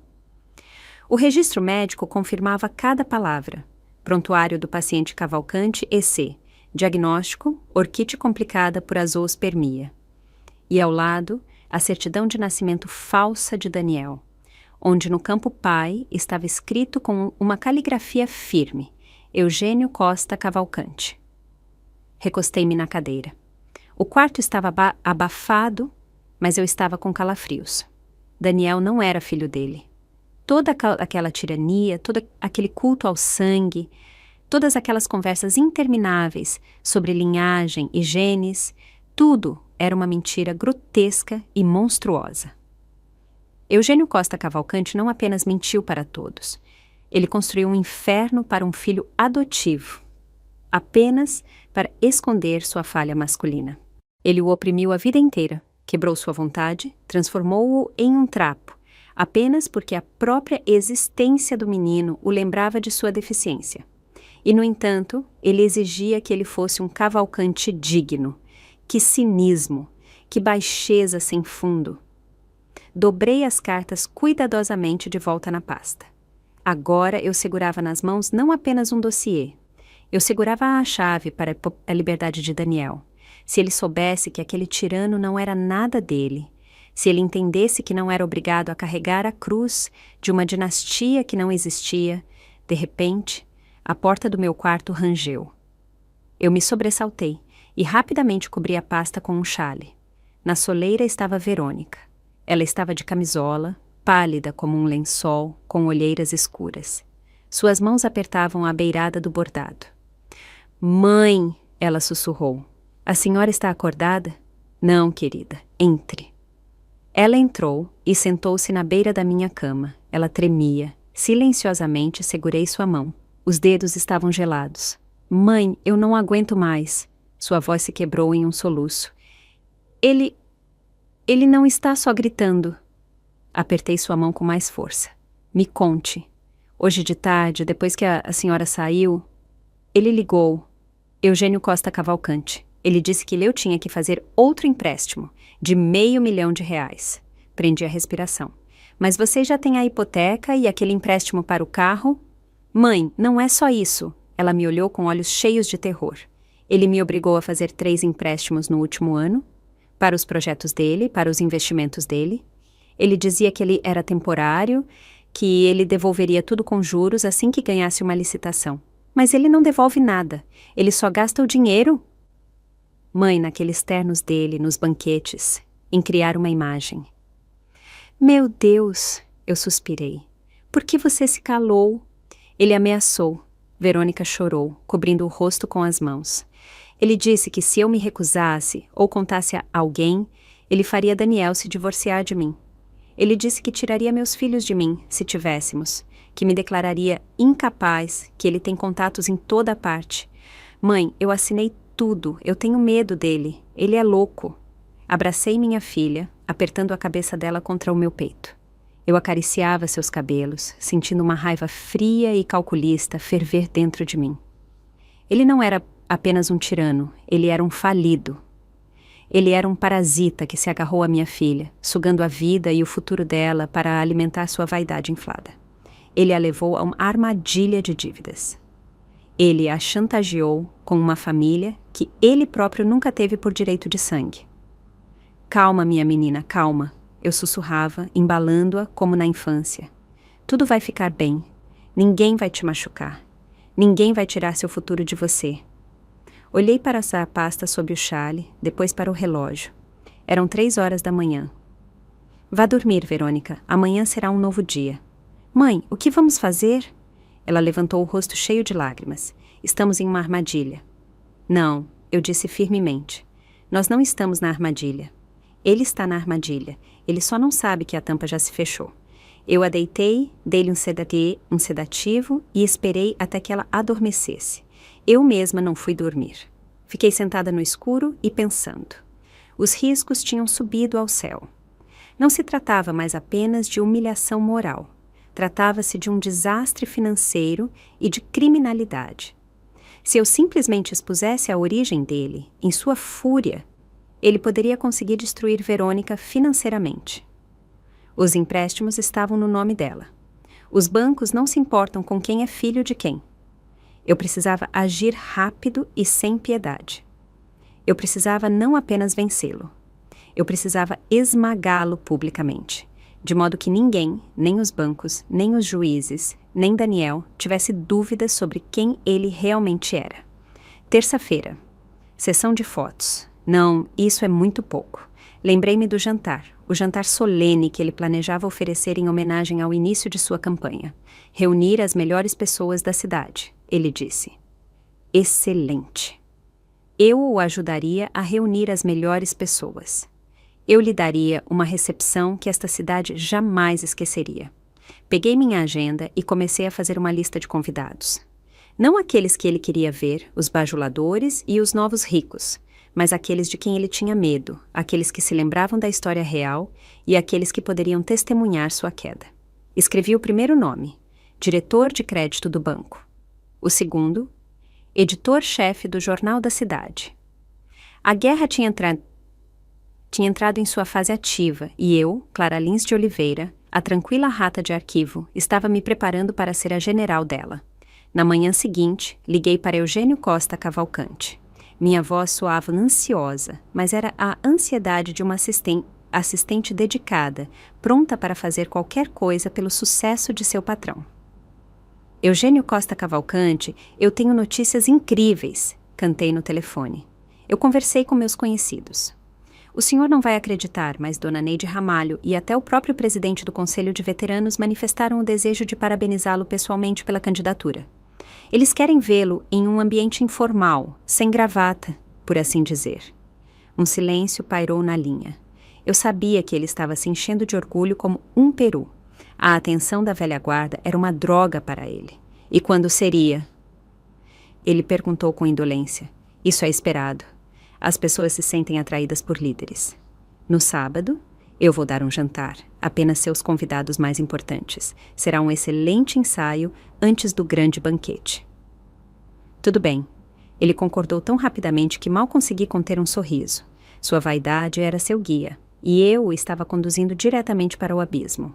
Speaker 1: O registro médico confirmava cada palavra. Prontuário do paciente Cavalcante, EC. Diagnóstico, orquite complicada por azoospermia. E ao lado, a certidão de nascimento falsa de Daniel, onde no campo pai estava escrito com uma caligrafia firme: Eugênio Costa Cavalcante. Recostei-me na cadeira. O quarto estava abafado, mas eu estava com calafrios. Daniel não era filho dele. Toda aquela tirania, todo aquele culto ao sangue, todas aquelas conversas intermináveis sobre linhagem e genes, tudo era uma mentira grotesca e monstruosa. Eugênio Costa Cavalcante não apenas mentiu para todos. Ele construiu um inferno para um filho adotivo, apenas para esconder sua falha masculina. Ele o oprimiu a vida inteira, quebrou sua vontade, transformou-o em um trapo, apenas porque a própria existência do menino o lembrava de sua deficiência. E, no entanto, ele exigia que ele fosse um Cavalcante digno. Que cinismo! Que baixeza sem fundo! Dobrei as cartas cuidadosamente de volta na pasta. Agora eu segurava nas mãos não apenas um dossiê. Eu segurava a chave para a liberdade de Daniel. Se ele soubesse que aquele tirano não era nada dele, se ele entendesse que não era obrigado a carregar a cruz de uma dinastia que não existia, de repente, a porta do meu quarto rangeu. Eu me sobressaltei e rapidamente cobri a pasta com um chale. Na soleira estava Verônica. Ela estava de camisola, pálida como um lençol, com olheiras escuras. Suas mãos apertavam a beirada do bordado. "Mãe!" ela sussurrou. "A senhora está acordada?" Não, querida, entre. Ela entrou e sentou-se na beira da minha cama. Ela tremia. Silenciosamente segurei sua mão. Os dedos estavam gelados. Mãe, eu não aguento mais. Sua voz se quebrou em um soluço. Ele não está só gritando. Apertei sua mão com mais força. Me conte. Hoje de tarde, depois que a senhora saiu, ele ligou. Eugênio Costa Cavalcante. Ele disse que eu tinha que fazer outro empréstimo, de R$500 mil. Prendi a respiração. Mas vocês já têm a hipoteca e aquele empréstimo para o carro? Mãe, não é só isso. Ela me olhou com olhos cheios de terror. Ele me obrigou a fazer 3 empréstimos no último ano, para os projetos dele, para os investimentos dele. Ele dizia que ele era temporário, que ele devolveria tudo com juros assim que ganhasse uma licitação. Mas ele não devolve nada. Ele só gasta o dinheiro. Mãe, naqueles ternos dele, nos banquetes, em criar uma imagem. Meu Deus, eu suspirei. Por que você se calou? Ele ameaçou. Verônica chorou, cobrindo o rosto com as mãos. Ele disse que se eu me recusasse ou contasse a alguém, ele faria Daniel se divorciar de mim. Ele disse que tiraria meus filhos de mim, se tivéssemos, que me declararia incapaz, que ele tem contatos em toda parte. Mãe, eu assinei tudo, eu tenho medo dele, ele é louco. Abracei minha filha, apertando a cabeça dela contra o meu peito. Eu acariciava seus cabelos, sentindo uma raiva fria e calculista ferver dentro de mim. Ele não era apenas um tirano, ele era um falido. Ele era um parasita que se agarrou à minha filha, sugando a vida e o futuro dela para alimentar sua vaidade inflada. Ele a levou a uma armadilha de dívidas. Ele a chantageou com uma família que ele próprio nunca teve por direito de sangue. Calma, minha menina, calma. Eu sussurrava, embalando-a como na infância. Tudo vai ficar bem. Ninguém vai te machucar. Ninguém vai tirar seu futuro de você. Olhei para a pasta sob o chale, depois para o relógio. Eram 3 horas da manhã. Vá dormir, Verônica. Amanhã será um novo dia. Mãe, o que vamos fazer? Ela levantou o rosto cheio de lágrimas. Estamos em uma armadilha. Não, eu disse firmemente. Nós não estamos na armadilha. Ele está na armadilha. Ele só não sabe que a tampa já se fechou. Eu a deitei, dei-lhe um sedativo e esperei até que ela adormecesse. Eu mesma não fui dormir. Fiquei sentada no escuro e pensando. Os riscos tinham subido ao céu. Não se tratava mais apenas de humilhação moral. Tratava-se de um desastre financeiro e de criminalidade. Se eu simplesmente expusesse a origem dele, em sua fúria, ele poderia conseguir destruir Verônica financeiramente. Os empréstimos estavam no nome dela. Os bancos não se importam com quem é filho de quem. Eu precisava agir rápido e sem piedade. Eu precisava não apenas vencê-lo. Eu precisava esmagá-lo publicamente, de modo que ninguém, nem os bancos, nem os juízes, nem Daniel, tivesse dúvidas sobre quem ele realmente era. Terça-feira. Sessão de fotos. Não, isso é muito pouco. Lembrei-me do jantar, o jantar solene que ele planejava oferecer em homenagem ao início de sua campanha. Reunir as melhores pessoas da cidade, ele disse. Excelente. Eu o ajudaria a reunir as melhores pessoas. Eu lhe daria uma recepção que esta cidade jamais esqueceria. Peguei minha agenda e comecei a fazer uma lista de convidados. Não aqueles que ele queria ver, os bajuladores e os novos ricos, mas aqueles de quem ele tinha medo, aqueles que se lembravam da história real e aqueles que poderiam testemunhar sua queda. Escrevi o primeiro nome, diretor de crédito do banco. O segundo, editor-chefe do Jornal da Cidade. A guerra tinha entrado em sua fase ativa e eu, Clara Lins de Oliveira, a tranquila rata de arquivo, estava me preparando para ser a general dela. Na manhã seguinte, liguei para Eugênio Costa Cavalcante. Minha voz soava ansiosa, mas era a ansiedade de uma assistente dedicada, pronta para fazer qualquer coisa pelo sucesso de seu patrão. Eugênio Costa Cavalcante, eu tenho notícias incríveis, cantei no telefone. Eu conversei com meus conhecidos. O senhor não vai acreditar, mas Dona Neide Ramalho e até o próprio presidente do Conselho de Veteranos manifestaram o desejo de parabenizá-lo pessoalmente pela candidatura. Eles querem vê-lo em um ambiente informal, sem gravata, por assim dizer. Um silêncio pairou na linha. Eu sabia que ele estava se enchendo de orgulho como um peru. A atenção da velha guarda era uma droga para ele. E quando seria? Ele perguntou com indolência. Isso é esperado. As pessoas se sentem atraídas por líderes. No sábado, eu vou dar um jantar, apenas seus convidados mais importantes. Será um excelente ensaio antes do grande banquete. Tudo bem. Ele concordou tão rapidamente que mal consegui conter um sorriso. Sua vaidade era seu guia, e eu o estava conduzindo diretamente para o abismo.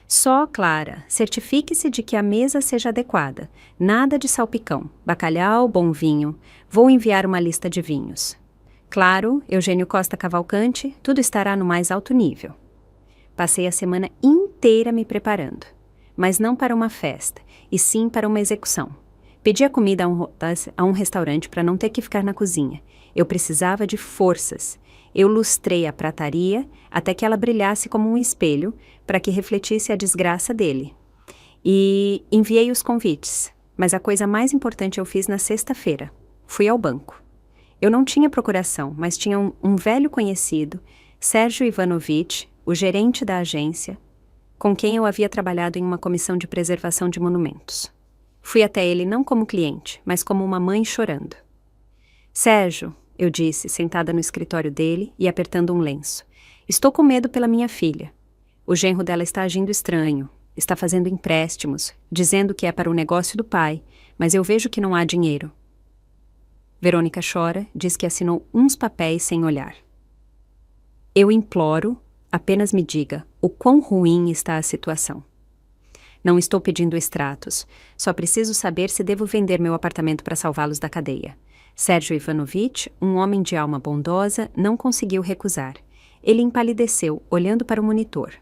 Speaker 1: Só, Clara, certifique-se de que a mesa seja adequada. Nada de salpicão, bacalhau, bom vinho. Vou enviar uma lista de vinhos. Claro, Eugênio Costa Cavalcante, tudo estará no mais alto nível. Passei a semana inteira me preparando, mas não para uma festa, e sim para uma execução. Pedi a comida a um restaurante para não ter que ficar na cozinha. Eu precisava de forças. Eu lustrei a prataria até que ela brilhasse como um espelho para que refletisse a desgraça dele. E enviei os convites, mas a coisa mais importante eu fiz na sexta-feira. Fui ao banco. Eu não tinha procuração, mas tinha um velho conhecido, Sérgio Ivanovich, o gerente da agência, com quem eu havia trabalhado em uma comissão de preservação de monumentos. Fui até ele não como cliente, mas como uma mãe chorando. Sérgio, eu disse, sentada no escritório dele e apertando um lenço. Estou com medo pela minha filha. O genro dela está agindo estranho, está fazendo empréstimos, dizendo que é para o negócio do pai, mas eu vejo que não há dinheiro. Verônica chora, diz que assinou uns papéis sem olhar. Eu imploro, apenas me diga o quão ruim está a situação. Não estou pedindo extratos, só preciso saber se devo vender meu apartamento para salvá-los da cadeia. Sérgio Ivanovich, um homem de alma bondosa, não conseguiu recusar. Ele empalideceu, olhando para o monitor.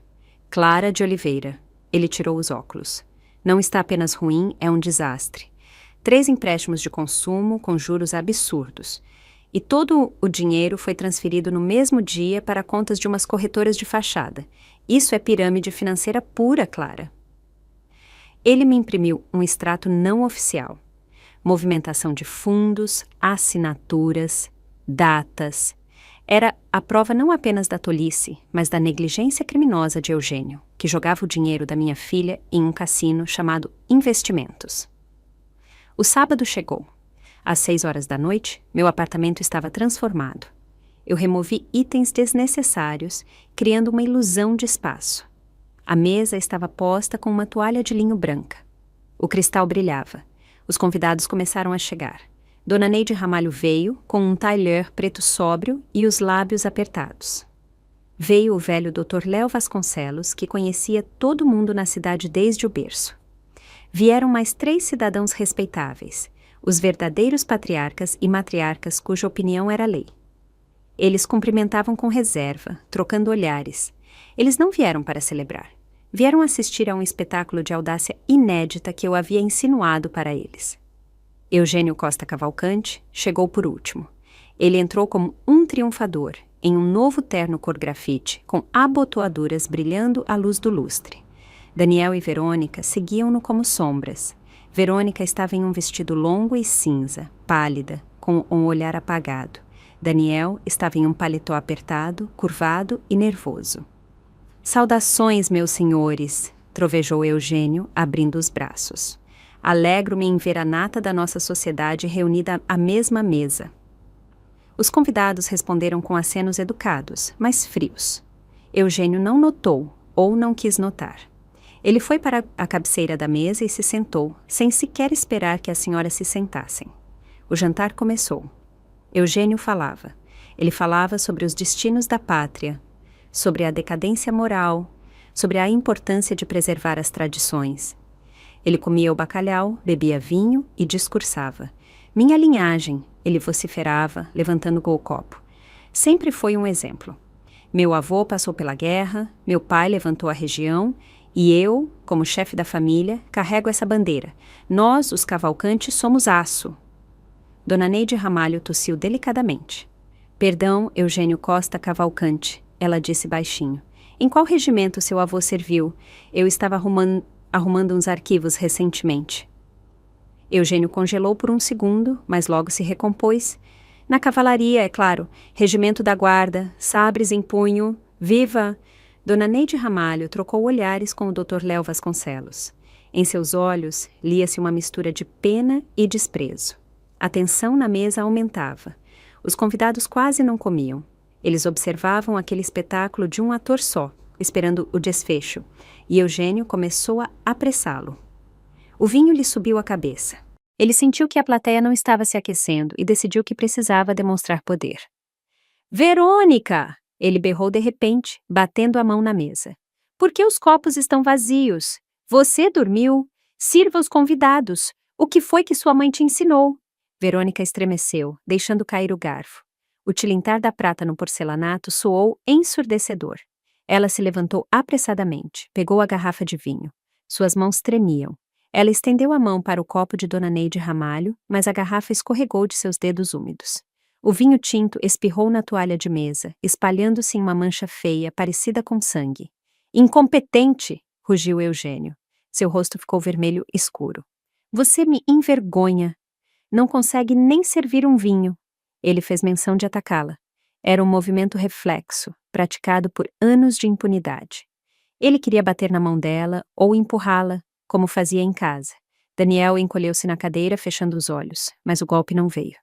Speaker 1: Clara de Oliveira. Ele tirou os óculos. Não está apenas ruim, é um desastre. 3 empréstimos de consumo com juros absurdos. E todo o dinheiro foi transferido no mesmo dia para contas de umas corretoras de fachada. Isso é pirâmide financeira pura, Clara. Ele me imprimiu um extrato não oficial. Movimentação de fundos, assinaturas, datas. Era a prova não apenas da tolice, mas da negligência criminosa de Eugênio, que jogava o dinheiro da minha filha em um cassino chamado Investimentos. O sábado chegou. Às 6 horas da noite, meu apartamento estava transformado. Eu removi itens desnecessários, criando uma ilusão de espaço. A mesa estava posta com uma toalha de linho branca. O cristal brilhava. Os convidados começaram a chegar. Dona Neide Ramalho veio, com um tailleur preto sóbrio e os lábios apertados. Veio o velho Dr. Léo Vasconcelos, que conhecia todo mundo na cidade desde o berço. Vieram mais 3 cidadãos respeitáveis, os verdadeiros patriarcas e matriarcas cuja opinião era lei. Eles cumprimentavam com reserva, trocando olhares. Eles não vieram para celebrar. Vieram assistir a um espetáculo de audácia inédita que eu havia insinuado para eles. Eugênio Costa Cavalcante chegou por último. Ele entrou como um triunfador, em um novo terno cor grafite, com abotoaduras brilhando à luz do lustre. Daniel e Verônica seguiam-no como sombras. Verônica estava em um vestido longo e cinza, pálida, com um olhar apagado. Daniel estava em um paletó apertado, curvado e nervoso. Saudações, meus senhores, trovejou Eugênio, abrindo os braços. Alegro-me em ver a nata da nossa sociedade reunida à mesma mesa. Os convidados responderam com acenos educados, mas frios. Eugênio não notou, ou não quis notar. Ele foi para a cabeceira da mesa e se sentou, sem sequer esperar que as senhoras se sentassem. O jantar começou. Eugênio falava. Ele falava sobre os destinos da pátria, sobre a decadência moral, sobre a importância de preservar as tradições. Ele comia o bacalhau, bebia vinho e discursava. Minha linhagem, ele vociferava, levantando o copo. Sempre foi um exemplo. Meu avô passou pela guerra, meu pai levantou a região e eu, como chefe da família, carrego essa bandeira. Nós, os Cavalcantes, somos aço. Dona Neide Ramalho tossiu delicadamente. Perdão, Eugênio Costa Cavalcante, ela disse baixinho. Em qual regimento seu avô serviu? Eu estava arrumando uns arquivos recentemente. Eugênio congelou por um segundo, mas logo se recompôs. Na cavalaria, é claro. Regimento da guarda, sabres em punho. Viva! Dona Neide Ramalho trocou olhares com o Dr. Léo Vasconcelos. Em seus olhos, lia-se uma mistura de pena e desprezo. A tensão na mesa aumentava. Os convidados quase não comiam. Eles observavam aquele espetáculo de um ator só, esperando o desfecho, e Eugênio começou a apressá-lo. O vinho lhe subiu à cabeça. Ele sentiu que a plateia não estava se aquecendo e decidiu que precisava demonstrar poder. Verônica! Ele berrou de repente, batendo a mão na mesa. Por que os copos estão vazios? Você dormiu? Sirva os convidados. O que foi que sua mãe te ensinou? Verônica estremeceu, deixando cair o garfo. O tilintar da prata no porcelanato soou ensurdecedor. Ela se levantou apressadamente, pegou a garrafa de vinho. Suas mãos tremiam. Ela estendeu a mão para o copo de Dona Neide Ramalho, mas a garrafa escorregou de seus dedos úmidos. O vinho tinto espirrou na toalha de mesa, espalhando-se em uma mancha feia, parecida com sangue. Incompetente! Rugiu Eugênio. Seu rosto ficou vermelho escuro. Você me envergonha. Não consegue nem servir um vinho. Ele fez menção de atacá-la. Era um movimento reflexo, praticado por anos de impunidade. Ele queria bater na mão dela ou empurrá-la, como fazia em casa. Daniel encolheu-se na cadeira, fechando os olhos, mas o golpe não veio.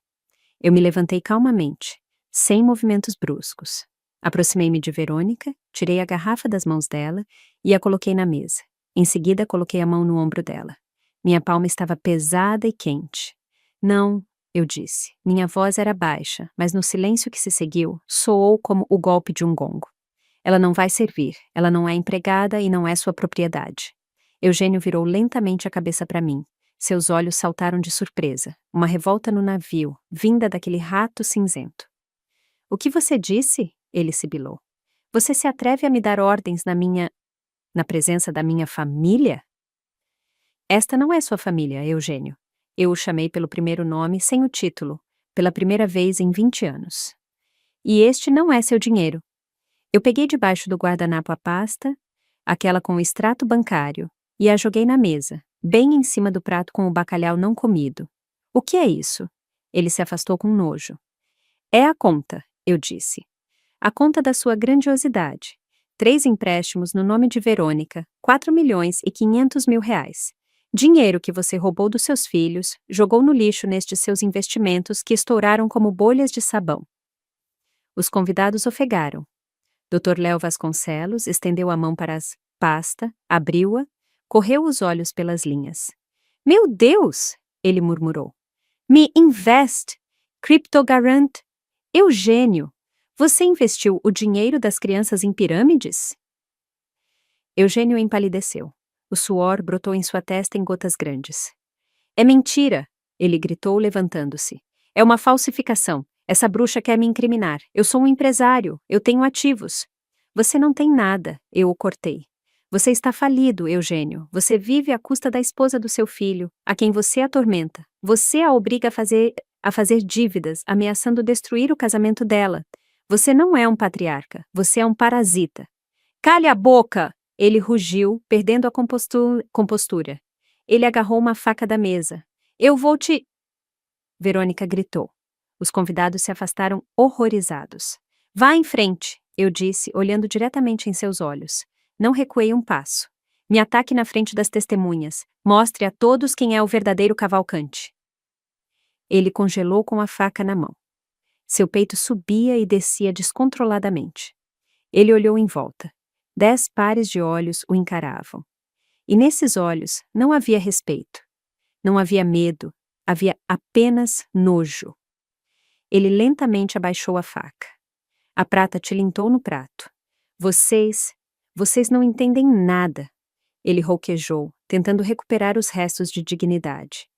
Speaker 1: Eu me levantei calmamente, sem movimentos bruscos. Aproximei-me de Verônica, tirei a garrafa das mãos dela e a coloquei na mesa. Em seguida, coloquei a mão no ombro dela. Minha palma estava pesada e quente. Não, eu disse. Minha voz era baixa, mas no silêncio que se seguiu, soou como o golpe de um gongo. Ela não vai servir, ela não é empregada e não é sua propriedade. Eugênio virou lentamente a cabeça para mim. Seus olhos saltaram de surpresa, uma revolta no navio, vinda daquele rato cinzento. O que você disse? Ele sibilou. Você se atreve a me dar ordens na presença da minha família? Esta não é sua família, Eugênio. Eu o chamei pelo primeiro nome sem o título, pela primeira vez em 20 anos. E este não é seu dinheiro. Eu peguei debaixo do guardanapo a pasta, aquela com o extrato bancário, e a joguei na mesa, bem em cima do prato com o bacalhau não comido. O que é isso? Ele se afastou com nojo. É a conta, eu disse. A conta da sua grandiosidade. 3 empréstimos no nome de Verônica, 4.500.000 reais. Dinheiro que você roubou dos seus filhos, jogou no lixo nestes seus investimentos que estouraram como bolhas de sabão. Os convidados ofegaram. Dr. Léo Vasconcelos estendeu a mão para a pasta, abriu-a, correu os olhos pelas linhas. Meu Deus! Ele murmurou. Me invest! Cryptogarant! Eugênio! Você investiu o dinheiro das crianças em pirâmides? Eugênio empalideceu. O suor brotou em sua testa em gotas grandes. É mentira! Ele gritou, levantando-se. É uma falsificação. Essa bruxa quer me incriminar. Eu sou um empresário. Eu tenho ativos. Você não tem nada, eu o cortei. Você está falido, Eugênio. Você vive à custa da esposa do seu filho, a quem você atormenta. Você a obriga a fazer dívidas, ameaçando destruir o casamento dela. Você não é um patriarca. Você é um parasita. Cale a boca! Ele rugiu, perdendo a compostura. Ele agarrou uma faca da mesa. Eu vou te... Verônica gritou. Os convidados se afastaram horrorizados. Vá em frente, eu disse, olhando diretamente em seus olhos. Não recuei um passo. Me ataque na frente das testemunhas. Mostre a todos quem é o verdadeiro Cavalcante. Ele congelou com a faca na mão. Seu peito subia e descia descontroladamente. Ele olhou em volta. 10 pares de olhos o encaravam. E nesses olhos não havia respeito. Não havia medo. Havia apenas nojo. Ele lentamente abaixou a faca. A prata tilintou no prato. Vocês não entendem nada. Ele rouquejou, tentando recuperar os restos de dignidade.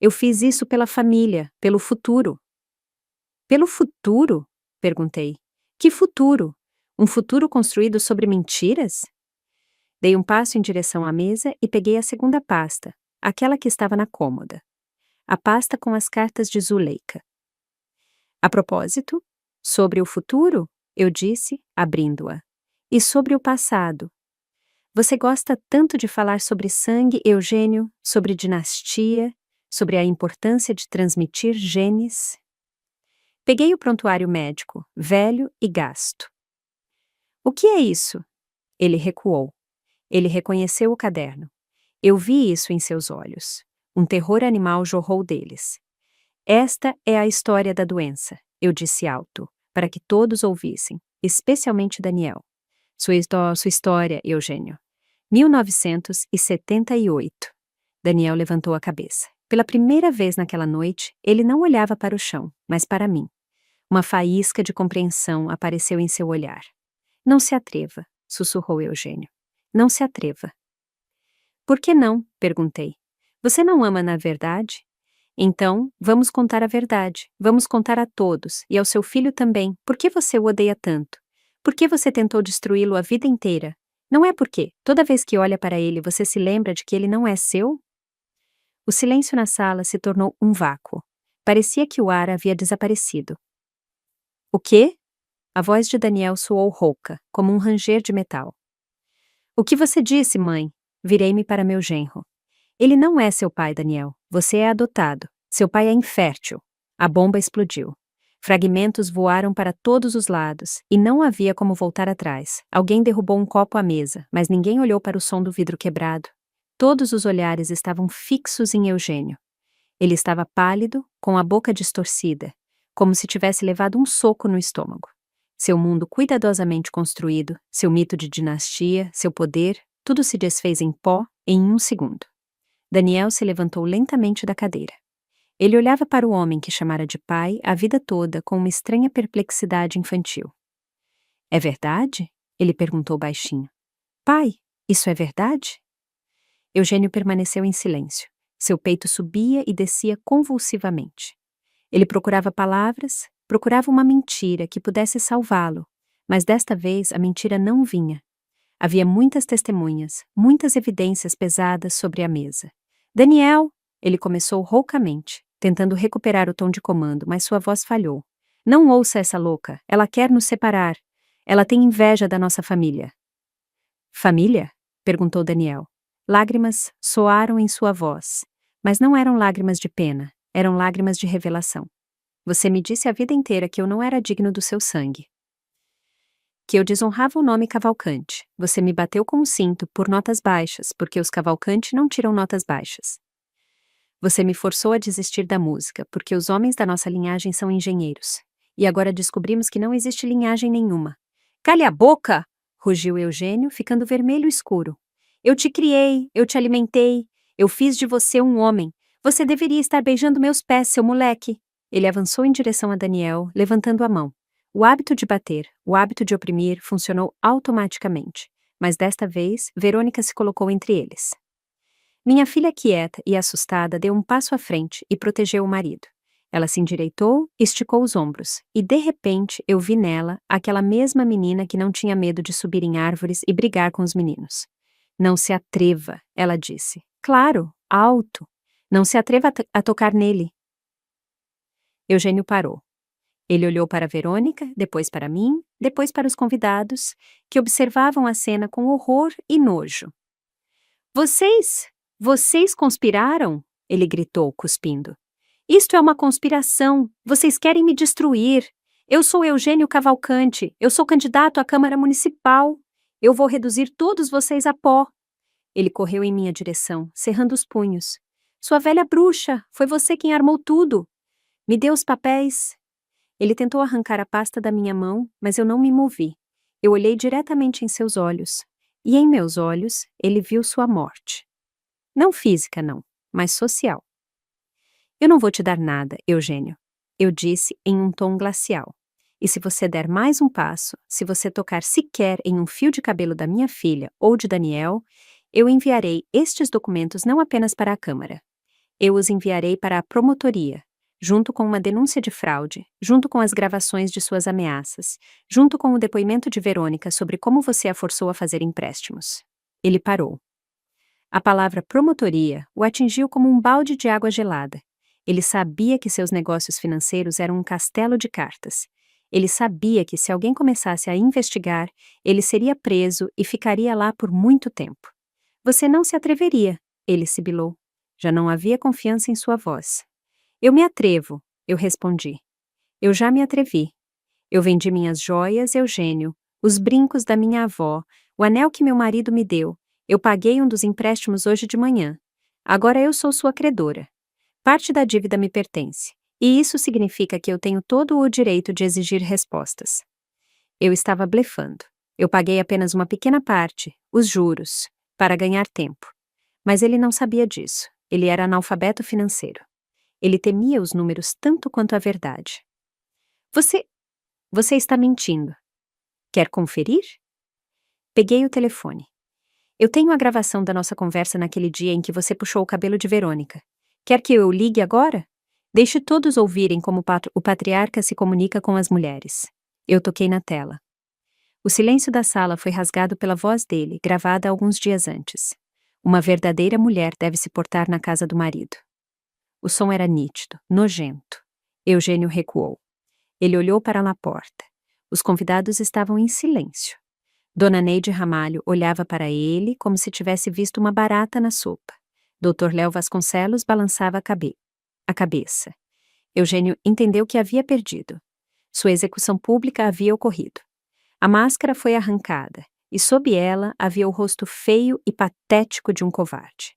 Speaker 1: Eu fiz isso pela família, pelo futuro. Pelo futuro? Perguntei. Que futuro? Um futuro construído sobre mentiras? Dei um passo em direção à mesa e peguei a segunda pasta, aquela que estava na cômoda. A pasta com as cartas de Zuleika. A propósito, sobre o futuro, eu disse, abrindo-a. E sobre o passado. Você gosta tanto de falar sobre sangue, Eugênio, sobre dinastia, sobre a importância de transmitir genes? Peguei o prontuário médico, velho e gasto. O que é isso? Ele recuou. Ele reconheceu o caderno. Eu vi isso em seus olhos. Um terror animal jorrou deles. Esta é a história da doença, eu disse alto, para que todos ouvissem, especialmente Daniel. Sua história, Eugênio. 1978. Daniel levantou a cabeça. Pela primeira vez naquela noite, ele não olhava para o chão, mas para mim. Uma faísca de compreensão apareceu em seu olhar. Não se atreva, sussurrou Eugênio. Não se atreva. Por que não? Perguntei. Você não ama na verdade? Então, vamos contar a verdade. Vamos contar a todos, e ao seu filho também, por que você o odeia tanto. Por que você tentou destruí-lo a vida inteira? Não é porque, toda vez que olha para ele, você se lembra de que ele não é seu? O silêncio na sala se tornou um vácuo. Parecia que o ar havia desaparecido. O quê? A voz de Daniel soou rouca, como um ranger de metal. O que você disse, mãe? Virei-me para meu genro. Ele não é seu pai, Daniel. Você é adotado. Seu pai é infértil. A bomba explodiu. Fragmentos voaram para todos os lados, e não havia como voltar atrás. Alguém derrubou um copo à mesa, mas ninguém olhou para o som do vidro quebrado. Todos os olhares estavam fixos em Eugênio. Ele estava pálido, com a boca distorcida, como se tivesse levado um soco no estômago. Seu mundo cuidadosamente construído, seu mito de dinastia, seu poder, tudo se desfez em pó em um segundo. Daniel se levantou lentamente da cadeira. Ele olhava para o homem que chamara de pai a vida toda com uma estranha perplexidade infantil. É verdade? Ele perguntou baixinho. Pai, isso é verdade? Eugênio permaneceu em silêncio. Seu peito subia e descia convulsivamente. Ele procurava palavras, procurava uma mentira que pudesse salvá-lo, mas desta vez a mentira não vinha. Havia muitas testemunhas, muitas evidências pesadas sobre a mesa. Daniel! Ele começou roucamente, tentando recuperar o tom de comando, mas sua voz falhou. Não ouça essa louca, ela quer nos separar. Ela tem inveja da nossa família. Família? Perguntou Daniel. Lágrimas soaram em sua voz, mas não eram lágrimas de pena, eram lágrimas de revelação. Você me disse a vida inteira que eu não era digno do seu sangue. Que eu desonrava o nome Cavalcante. Você me bateu com um cinto por notas baixas, porque os Cavalcante não tiram notas baixas. Você me forçou a desistir da música, porque os homens da nossa linhagem são engenheiros. E agora descobrimos que não existe linhagem nenhuma. Cale a boca! Rugiu Eugênio, ficando vermelho escuro. Eu te criei, eu te alimentei, eu fiz de você um homem. Você deveria estar beijando meus pés, seu moleque. Ele avançou em direção a Daniel, levantando a mão. O hábito de bater, o hábito de oprimir, funcionou automaticamente. Mas desta vez, Verônica se colocou entre eles. Minha filha quieta e assustada deu um passo à frente e protegeu o marido. Ela se endireitou, esticou os ombros, e de repente eu vi nela aquela mesma menina que não tinha medo de subir em árvores e brigar com os meninos. Não se atreva, ela disse. Claro, alto. Não se atreva a tocar nele. Eugênio parou. Ele olhou para Verônica, depois para mim, depois para os convidados, que observavam a cena com horror e nojo. Vocês conspiraram? Ele gritou, cuspindo. Isto é uma conspiração. Vocês querem me destruir. Eu sou Eugênio Cavalcante. Eu sou candidato à Câmara Municipal. Eu vou reduzir todos vocês a pó. Ele correu em minha direção, cerrando os punhos. Sua velha bruxa, foi você quem armou tudo. Me dê os papéis. Ele tentou arrancar a pasta da minha mão, mas eu não me movi. Eu olhei diretamente em seus olhos. E em meus olhos, ele viu sua morte. Não física, não, mas social. Eu não vou te dar nada, Eugênio. Eu disse em um tom glacial. E se você der mais um passo, se você tocar sequer em um fio de cabelo da minha filha ou de Daniel, eu enviarei estes documentos não apenas para a Câmara. Eu os enviarei para a promotoria, junto com uma denúncia de fraude, junto com as gravações de suas ameaças, junto com o depoimento de Verônica sobre como você a forçou a fazer empréstimos. Ele parou. A palavra promotoria o atingiu como um balde de água gelada. Ele sabia que seus negócios financeiros eram um castelo de cartas. Ele sabia que se alguém começasse a investigar, ele seria preso e ficaria lá por muito tempo. Você não se atreveria, ele sibilou. Já não havia confiança em sua voz. Eu me atrevo, eu respondi. Eu já me atrevi. Eu vendi minhas joias, Eugênio, os brincos da minha avó, o anel que meu marido me deu. Eu paguei um dos empréstimos hoje de manhã. Agora eu sou sua credora. Parte da dívida me pertence, e isso significa que eu tenho todo o direito de exigir respostas. Eu estava blefando. Eu paguei apenas uma pequena parte, os juros, para ganhar tempo. Mas ele não sabia disso. Ele era analfabeto financeiro. Ele temia os números tanto quanto a verdade. Você está mentindo. Quer conferir? Peguei o telefone. Eu tenho a gravação da nossa conversa naquele dia em que você puxou o cabelo de Verônica. Quer que eu ligue agora? Deixe todos ouvirem como o patriarca se comunica com as mulheres. Eu toquei na tela. O silêncio da sala foi rasgado pela voz dele, gravada alguns dias antes. Uma verdadeira mulher deve se portar na casa do marido. O som era nítido, nojento. Eugênio recuou. Ele olhou para a porta. Os convidados estavam em silêncio. Dona Neide Ramalho olhava para ele como se tivesse visto uma barata na sopa. Dr. Léo Vasconcelos balançava a cabeça. Eugênio entendeu que havia perdido. Sua execução pública havia ocorrido. A máscara foi arrancada, e sob ela havia o rosto feio e patético de um covarde.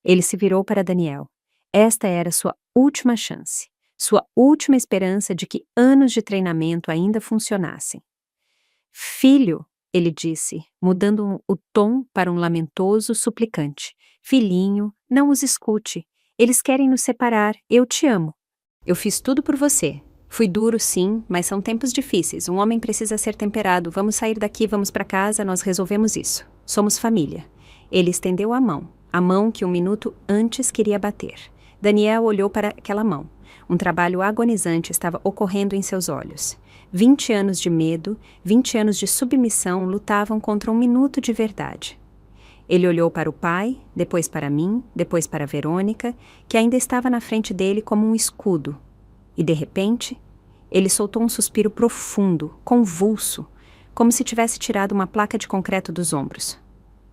Speaker 1: Ele se virou para Daniel. Esta era sua última chance, sua última esperança de que anos de treinamento ainda funcionassem. Filho, ele disse, mudando o tom para um lamentoso suplicante. Filhinho, não os escute. Eles querem nos separar. Eu te amo. Eu fiz tudo por você. Fui duro, sim, mas são tempos difíceis. Um homem precisa ser temperado. Vamos sair daqui, vamos para casa, nós resolvemos isso. Somos família. Ele estendeu a mão que um minuto antes queria bater. Daniel olhou para aquela mão. Um trabalho agonizante estava ocorrendo em seus olhos. 20 anos de medo, 20 anos de submissão lutavam contra um minuto de verdade. Ele olhou para o pai, depois para mim, depois para Verônica, que ainda estava na frente dele como um escudo. E, de repente, ele soltou um suspiro profundo, convulso, como se tivesse tirado uma placa de concreto dos ombros.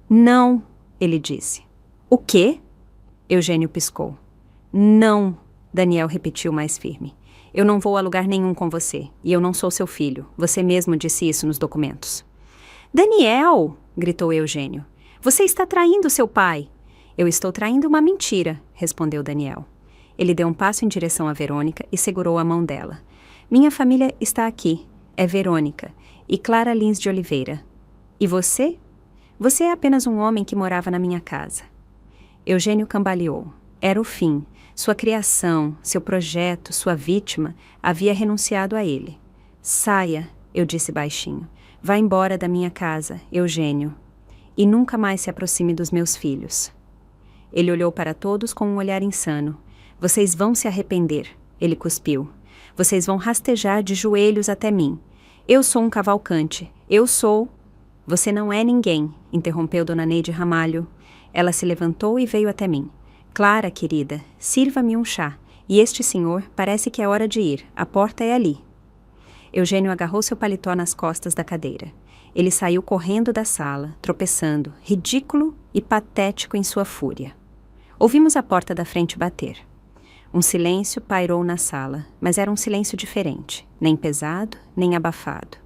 Speaker 1: Não, ele disse. O quê? Eugênio piscou. Não, Daniel repetiu mais firme. Eu não vou a lugar nenhum com você, e eu não sou seu filho. Você mesmo disse isso nos documentos. Daniel, gritou Eugênio, você está traindo seu pai. Eu estou traindo uma mentira, respondeu Daniel. Ele deu um passo em direção a Verônica e segurou a mão dela. Minha família está aqui. É Verônica e Clara Lins de Oliveira. E você? Você é apenas um homem que morava na minha casa. Eugênio cambaleou. Era o fim. Sua criação, seu projeto, sua vítima, havia renunciado a ele. Saia, eu disse baixinho. Vá embora da minha casa, Eugênio. E nunca mais se aproxime dos meus filhos. Ele olhou para todos com um olhar insano. Vocês vão se arrepender, ele cuspiu. Vocês vão rastejar de joelhos até mim. Eu sou um cavalcante. Eu sou... Você não é ninguém, interrompeu Dona Neide Ramalho. Ela se levantou e veio até mim. Clara, querida, sirva-me um chá. E este senhor parece que é hora de ir. A porta é ali. Eugênio agarrou seu paletó nas costas da cadeira. Ele saiu correndo da sala, tropeçando, ridículo e patético em sua fúria. Ouvimos a porta da frente bater. Um silêncio pairou na sala, mas era um silêncio diferente, nem pesado, nem abafado.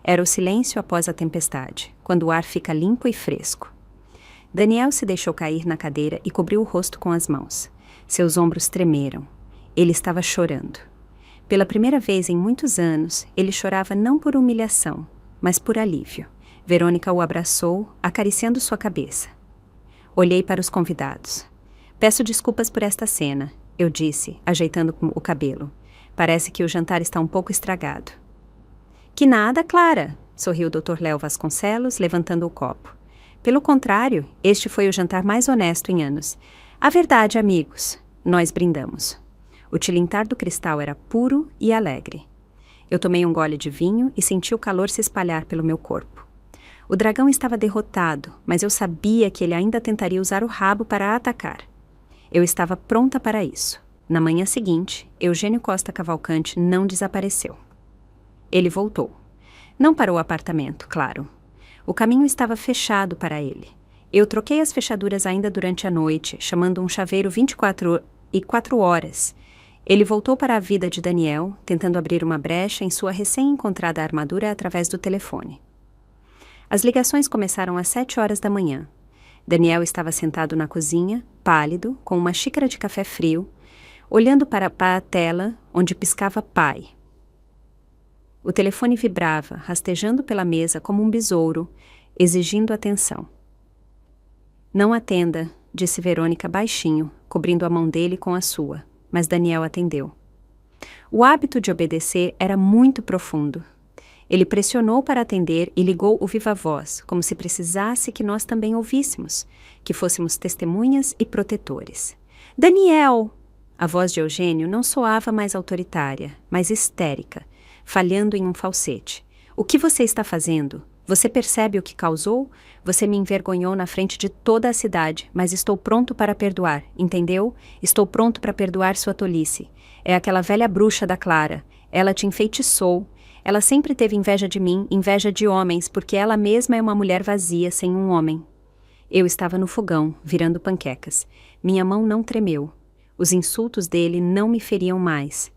Speaker 1: Era o silêncio após a tempestade, quando o ar fica limpo e fresco. Daniel se deixou cair na cadeira e cobriu o rosto com as mãos. Seus ombros tremeram. Ele estava chorando. Pela primeira vez em muitos anos, ele chorava não por humilhação, mas por alívio. Verônica o abraçou, acariciando sua cabeça. Olhei para os convidados. Peço desculpas por esta cena, eu disse, ajeitando o cabelo. Parece que o jantar está um pouco estragado. Que nada, Clara, sorriu o Dr. Léo Vasconcelos, levantando o copo. Pelo contrário, este foi o jantar mais honesto em anos. A verdade, amigos, nós brindamos. O tilintar do cristal era puro e alegre. Eu tomei um gole de vinho e senti o calor se espalhar pelo meu corpo. O dragão estava derrotado, mas eu sabia que ele ainda tentaria usar o rabo para atacar. Eu estava pronta para isso. Na manhã seguinte, Eugênio Costa Cavalcante não desapareceu. Ele voltou. Não para o apartamento, claro. O caminho estava fechado para ele. Eu troquei as fechaduras ainda durante a noite, chamando um chaveiro 24 horas. Ele voltou para a vida de Daniel, tentando abrir uma brecha em sua recém-encontrada armadura através do telefone. As ligações começaram às 7 horas da manhã. Daniel estava sentado na cozinha, pálido, com uma xícara de café frio, olhando para a tela onde piscava pai. O telefone vibrava, rastejando pela mesa como um besouro, exigindo atenção. Não atenda, disse Verônica baixinho, cobrindo a mão dele com a sua, mas Daniel atendeu. O hábito de obedecer era muito profundo. Ele pressionou para atender e ligou o viva-voz, como se precisasse que nós também ouvíssemos, que fôssemos testemunhas e protetores. Daniel! A voz de Eugênio não soava mais autoritária, mas histérica, falhando em um falsete. O que você está fazendo? Você percebe o que causou? Você me envergonhou na frente de toda a cidade, mas estou pronto para perdoar, entendeu? Estou pronto para perdoar sua tolice. É aquela velha bruxa da Clara. Ela te enfeitiçou. Ela sempre teve inveja de mim, inveja de homens, porque ela mesma é uma mulher vazia, sem um homem. Eu estava no fogão, virando panquecas. Minha mão não tremeu. Os insultos dele não me feriam mais.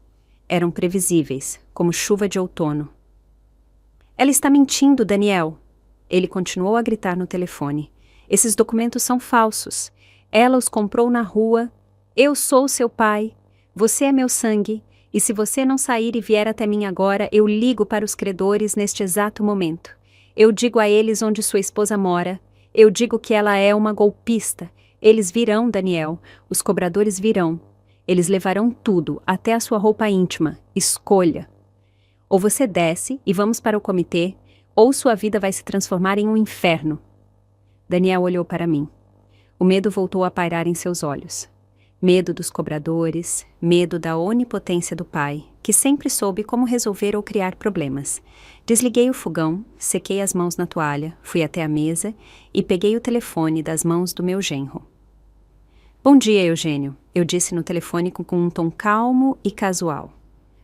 Speaker 1: Eram previsíveis, como chuva de outono. Ela está mentindo, Daniel. Ele continuou a gritar no telefone. Esses documentos são falsos. Ela os comprou na rua. Eu sou seu pai. Você é meu sangue. E se você não sair e vier até mim agora, eu ligo para os credores neste exato momento. Eu digo a eles onde sua esposa mora. Eu digo que ela é uma golpista. Eles virão, Daniel. Os cobradores virão. Eles levarão tudo, até a sua roupa íntima. Escolha. Ou você desce e vamos para o comitê, ou sua vida vai se transformar em um inferno. Daniel olhou para mim. O medo voltou a pairar em seus olhos. Medo dos cobradores, medo da onipotência do pai, que sempre soube como resolver ou criar problemas. Desliguei o fogão, sequei as mãos na toalha, fui até a mesa e peguei o telefone das mãos do meu genro. Bom dia, Eugênio, eu disse no telefone com um tom calmo e casual.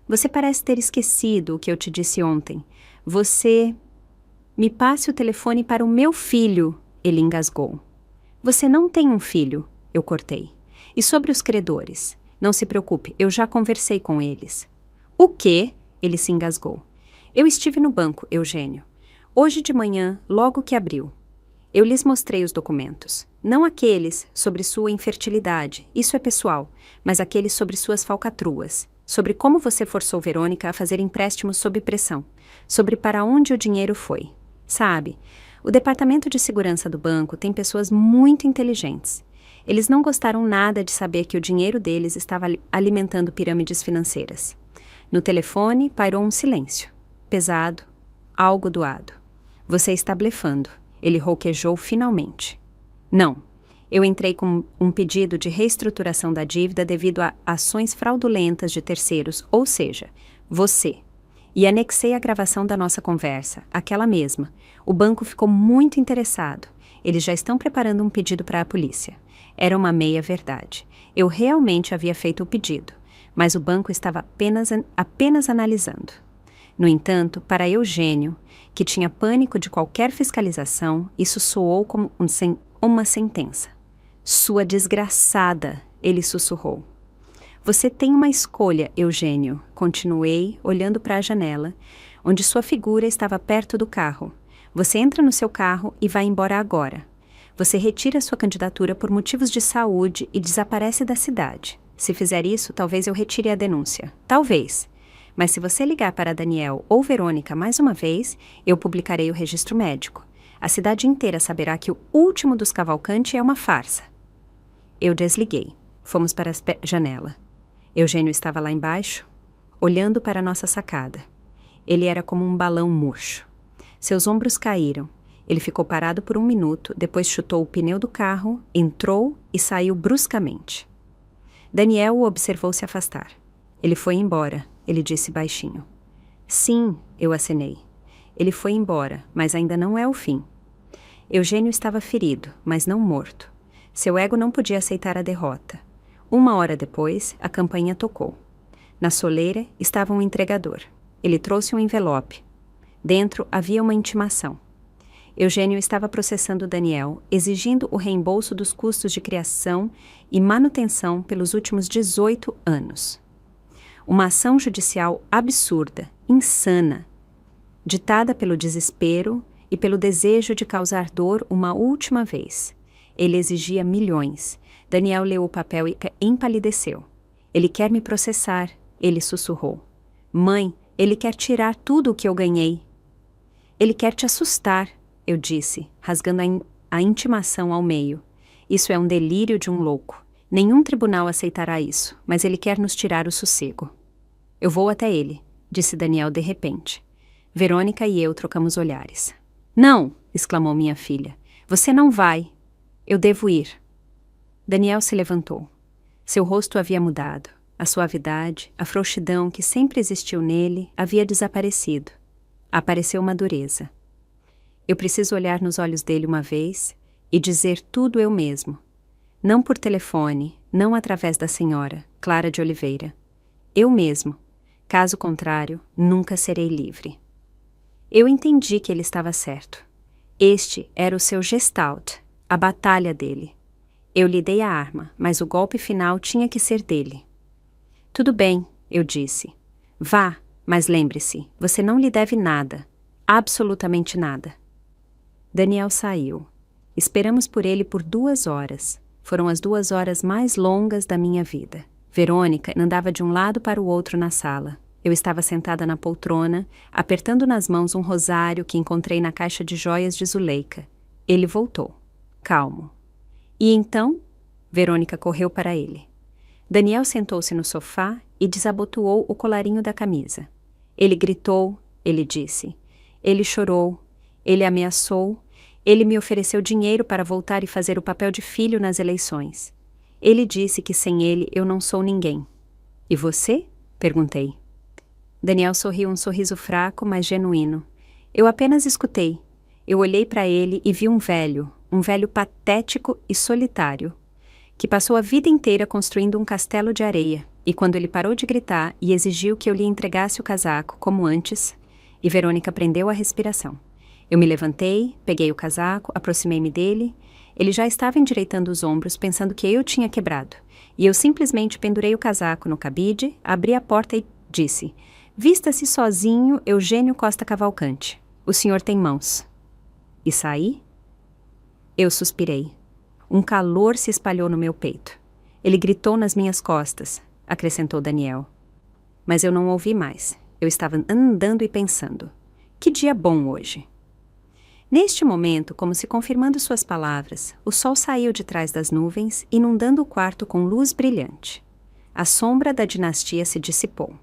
Speaker 1: Você parece ter esquecido o que eu te disse ontem. Você... Me passe o telefone para o meu filho, ele engasgou. Você não tem um filho, eu cortei. E sobre os credores? Não se preocupe, eu já conversei com eles. O quê? Ele se engasgou. Eu estive no banco, Eugênio. Hoje de manhã, logo que abriu. Eu lhes mostrei os documentos. Não aqueles sobre sua infertilidade, isso é pessoal, mas aqueles sobre suas falcatruas. Sobre como você forçou Verônica a fazer empréstimos sob pressão, sobre para onde o dinheiro foi. Sabe, o departamento de segurança do banco tem pessoas muito inteligentes. Eles não gostaram nada de saber que o dinheiro deles estava alimentando pirâmides financeiras. No telefone pairou um silêncio, pesado, algo doado. Você está blefando, ele rouquejou finalmente. Não. Eu entrei com um pedido de reestruturação da dívida devido a ações fraudulentas de terceiros, ou seja, você. E anexei a gravação da nossa conversa, aquela mesma. O banco ficou muito interessado. Eles já estão preparando um pedido para a polícia. Era uma meia-verdade. Eu realmente havia feito o pedido, mas o banco estava apenas analisando. No entanto, para Eugênio, que tinha pânico de qualquer fiscalização, isso soou como uma sentença. Sua desgraçada, ele sussurrou. Você tem uma escolha, Eugênio, continuei, olhando para a janela, onde sua figura estava perto do carro. Você entra no seu carro e vai embora agora. Você retira sua candidatura por motivos de saúde e desaparece da cidade. Se fizer isso, talvez eu retire a denúncia. Talvez. Mas se você ligar para Daniel ou Verônica mais uma vez, eu publicarei o registro médico. A cidade inteira saberá que o último dos Cavalcanti é uma farsa. Eu desliguei. Fomos para a janela. Eugênio estava lá embaixo, olhando para a nossa sacada. Ele era como um balão murcho. Seus ombros caíram. Ele ficou parado por um minuto, depois chutou o pneu do carro, entrou e saiu bruscamente. Daniel o observou se afastar. Ele foi embora, ele disse baixinho. Sim, eu acenei. Ele foi embora, mas ainda não é o fim. Eugênio estava ferido, mas não morto. Seu ego não podia aceitar a derrota. 1 hora depois, a campainha tocou. Na soleira estava um entregador. Ele trouxe um envelope. Dentro havia uma intimação. Eugênio estava processando Daniel, exigindo o reembolso dos custos de criação e manutenção pelos últimos 18 anos. Uma ação judicial absurda, insana, ditada pelo desespero e pelo desejo de causar dor uma última vez. Ele exigia milhões. Daniel leu o papel e empalideceu. Ele quer me processar, ele sussurrou. Mãe, ele quer tirar tudo o que eu ganhei. Ele quer te assustar, eu disse, rasgando a intimação ao meio. Isso é um delírio de um louco. Nenhum tribunal aceitará isso, mas ele quer nos tirar o sossego. Eu vou até ele, disse Daniel de repente. Verônica e eu trocamos olhares. Não, exclamou minha filha. Você não vai. Eu devo ir. Daniel se levantou. Seu rosto havia mudado. A suavidade, a frouxidão que sempre existiu nele havia desaparecido. Apareceu uma dureza. Eu preciso olhar nos olhos dele uma vez e dizer tudo eu mesmo. Não por telefone, não através da senhora, Clara de Oliveira. Eu mesmo. Caso contrário, nunca serei livre. Eu entendi que ele estava certo. Este era o seu gestalt, a batalha dele. Eu lhe dei a arma, mas o golpe final tinha que ser dele. Tudo bem, eu disse. Vá, mas lembre-se, você não lhe deve nada. Absolutamente nada. Daniel saiu. Esperamos por ele por 2 horas. Foram as 2 horas mais longas da minha vida. Verônica andava de um lado para o outro na sala. Eu estava sentada na poltrona, apertando nas mãos um rosário que encontrei na caixa de joias de Zuleika. Ele voltou, calmo. E então, Verônica correu para ele. Daniel sentou-se no sofá e desabotoou o colarinho da camisa. Ele gritou, ele disse. Ele chorou, ele ameaçou, ele me ofereceu dinheiro para voltar e fazer o papel de filho nas eleições. Ele disse que sem ele eu não sou ninguém. E você? Perguntei. Daniel sorriu um sorriso fraco, mas genuíno. Eu apenas escutei. Eu olhei para ele e vi um velho patético e solitário, que passou a vida inteira construindo um castelo de areia, e quando ele parou de gritar e exigiu que eu lhe entregasse o casaco, como antes, e Verônica prendeu a respiração. Eu me levantei, peguei o casaco, aproximei-me dele. Ele já estava endireitando os ombros, pensando que eu tinha quebrado, e eu simplesmente pendurei o casaco no cabide, abri a porta e disse: Vista-se sozinho, Eugênio Costa Cavalcante. O senhor tem mãos. E saí? Eu suspirei. Um calor se espalhou no meu peito. Ele gritou nas minhas costas, acrescentou Daniel. Mas eu não ouvi mais. Eu estava andando e pensando. Que dia bom hoje. Neste momento, como se confirmando suas palavras, o sol saiu de trás das nuvens, inundando o quarto com luz brilhante. A sombra da dinastia se dissipou.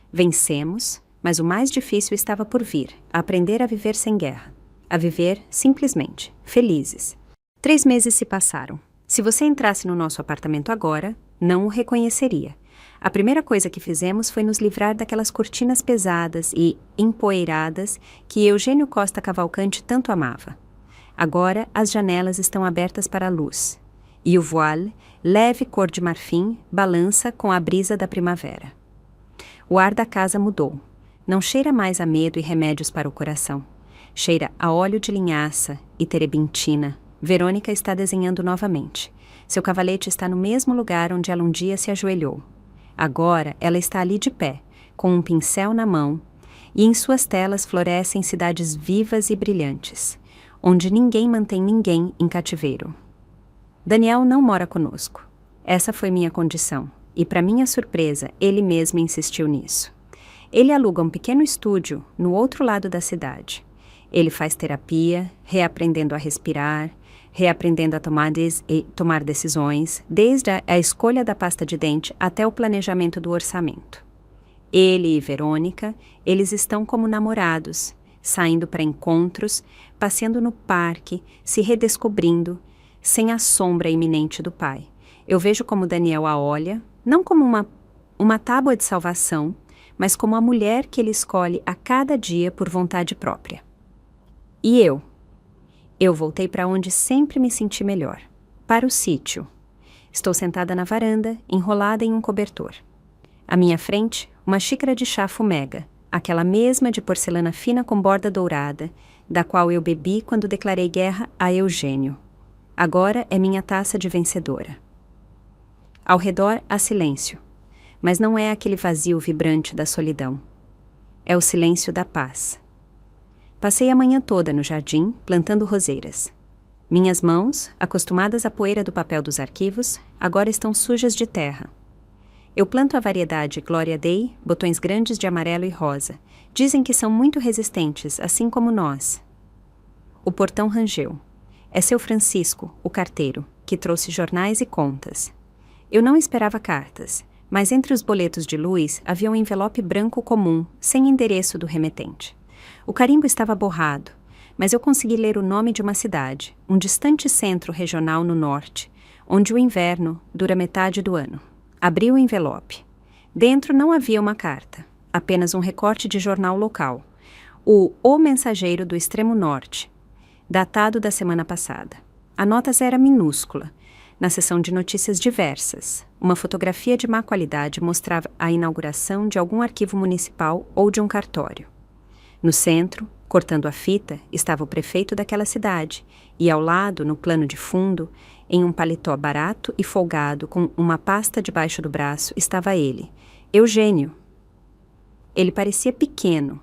Speaker 1: Vencemos, mas o mais difícil estava por vir, a aprender a viver sem guerra. A viver, simplesmente, felizes. 3 meses se passaram. Se você entrasse no nosso apartamento agora, não o reconheceria. A primeira coisa que fizemos foi nos livrar daquelas cortinas pesadas e empoeiradas que Eugênio Costa Cavalcante tanto amava. Agora as janelas estão abertas para a luz. E o voile, leve cor de marfim, balança com a brisa da primavera. O ar da casa mudou. Não cheira mais a medo e remédios para o coração. Cheira a óleo de linhaça e terebintina. Verônica está desenhando novamente. Seu cavalete está no mesmo lugar onde ela um dia se ajoelhou. Agora ela está ali de pé, com um pincel na mão, e em suas telas florescem cidades vivas e brilhantes, onde ninguém mantém ninguém em cativeiro. Daniel não mora conosco. Essa foi minha condição, e para minha surpresa, ele mesmo insistiu nisso. Ele aluga um pequeno estúdio no outro lado da cidade. Ele faz terapia, reaprendendo a respirar, reaprendendo a tomar decisões, desde a escolha da pasta de dente até o planejamento do orçamento. Ele e Verônica, eles estão como namorados, saindo para encontros, passeando no parque, se redescobrindo, sem a sombra iminente do pai. Eu vejo como Daniel a olha, não como uma tábua de salvação, mas como a mulher que ele escolhe a cada dia por vontade própria. E eu? Eu voltei para onde sempre me senti melhor, para o sítio. Estou sentada na varanda, enrolada em um cobertor. À minha frente, uma xícara de chá fumega, aquela mesma de porcelana fina com borda dourada, da qual eu bebi quando declarei guerra a Eugênio. Agora é minha taça de vencedora. Ao redor há silêncio. mas não é aquele vazio vibrante da solidão. É o silêncio da paz. Passei a manhã toda no jardim, plantando roseiras. Minhas mãos, acostumadas à poeira do papel dos arquivos, agora estão sujas de terra. Eu planto a variedade Gloria Dei, botões grandes de amarelo e rosa. Dizem que são muito resistentes, assim como nós. O portão rangeu. É seu Francisco, o carteiro, que trouxe jornais e contas. Eu não esperava cartas, mas entre os boletos de luz havia um envelope branco comum, sem endereço do remetente. O carimbo estava borrado, mas eu consegui ler o nome de uma cidade, um distante centro regional no norte, onde o inverno dura metade do ano. Abri o envelope. Dentro não havia uma carta, apenas um recorte de jornal local, O Mensageiro do Extremo Norte, datado da semana passada. A nota era minúscula. Na seção de notícias diversas, uma fotografia de má qualidade mostrava a inauguração de algum arquivo municipal ou de um cartório. No centro, cortando a fita, estava o prefeito daquela cidade, e ao lado, no plano de fundo, em um paletó barato e folgado, com uma pasta debaixo do braço, estava ele, Eugênio. Ele parecia pequeno,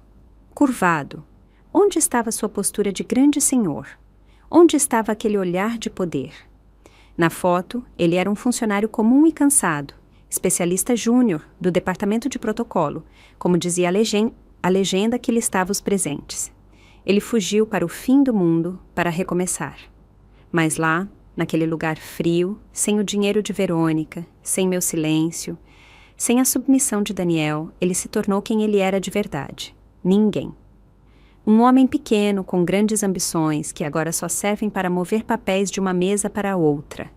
Speaker 1: curvado. Onde estava sua postura de grande senhor? Onde estava aquele olhar de poder? Na foto, ele era um funcionário comum e cansado, especialista júnior do departamento de protocolo, como dizia a legenda que listava os presentes. Ele fugiu para o fim do mundo para recomeçar. Mas lá, naquele lugar frio, sem o dinheiro de Verônica, sem meu silêncio, sem a submissão de Daniel, ele se tornou quem ele era de verdade. Ninguém. Um homem pequeno com grandes ambições que agora só servem para mover papéis de uma mesa para outra.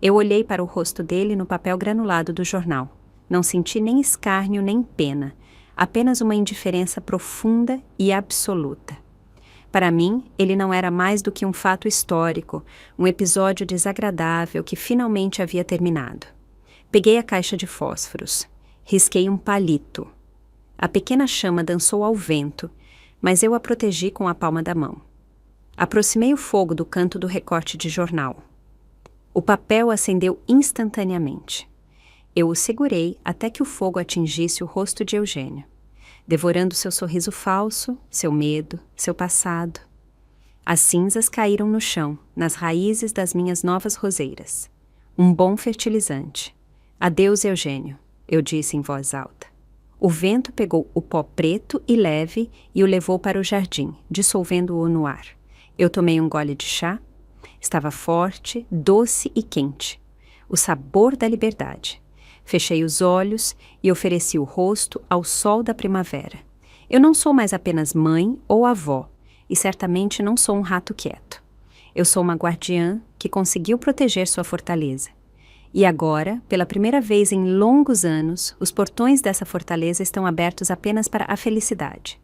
Speaker 1: Eu olhei para o rosto dele no papel granulado do jornal. Não senti nem escárnio nem pena, apenas uma indiferença profunda e absoluta. Para mim, ele não era mais do que um fato histórico, um episódio desagradável que finalmente havia terminado. Peguei a caixa de fósforos. Risquei um palito. A pequena chama dançou ao vento, mas eu a protegi com a palma da mão. Aproximei o fogo do canto do recorte de jornal. O papel acendeu instantaneamente. Eu o segurei até que o fogo atingisse o rosto de Eugênio, devorando seu sorriso falso, seu medo, seu passado. As cinzas caíram no chão, nas raízes das minhas novas roseiras. Um bom fertilizante. Adeus, Eugênio, eu disse em voz alta. O vento pegou o pó preto e leve e o levou para o jardim, dissolvendo-o no ar. Eu tomei um gole de chá. Estava forte, doce e quente. O sabor da liberdade. Fechei os olhos e ofereci o rosto ao sol da primavera. Eu não sou mais apenas mãe ou avó, e certamente não sou um rato quieto. Eu sou uma guardiã que conseguiu proteger sua fortaleza. E agora, pela primeira vez em longos anos, os portões dessa fortaleza estão abertos apenas para a felicidade.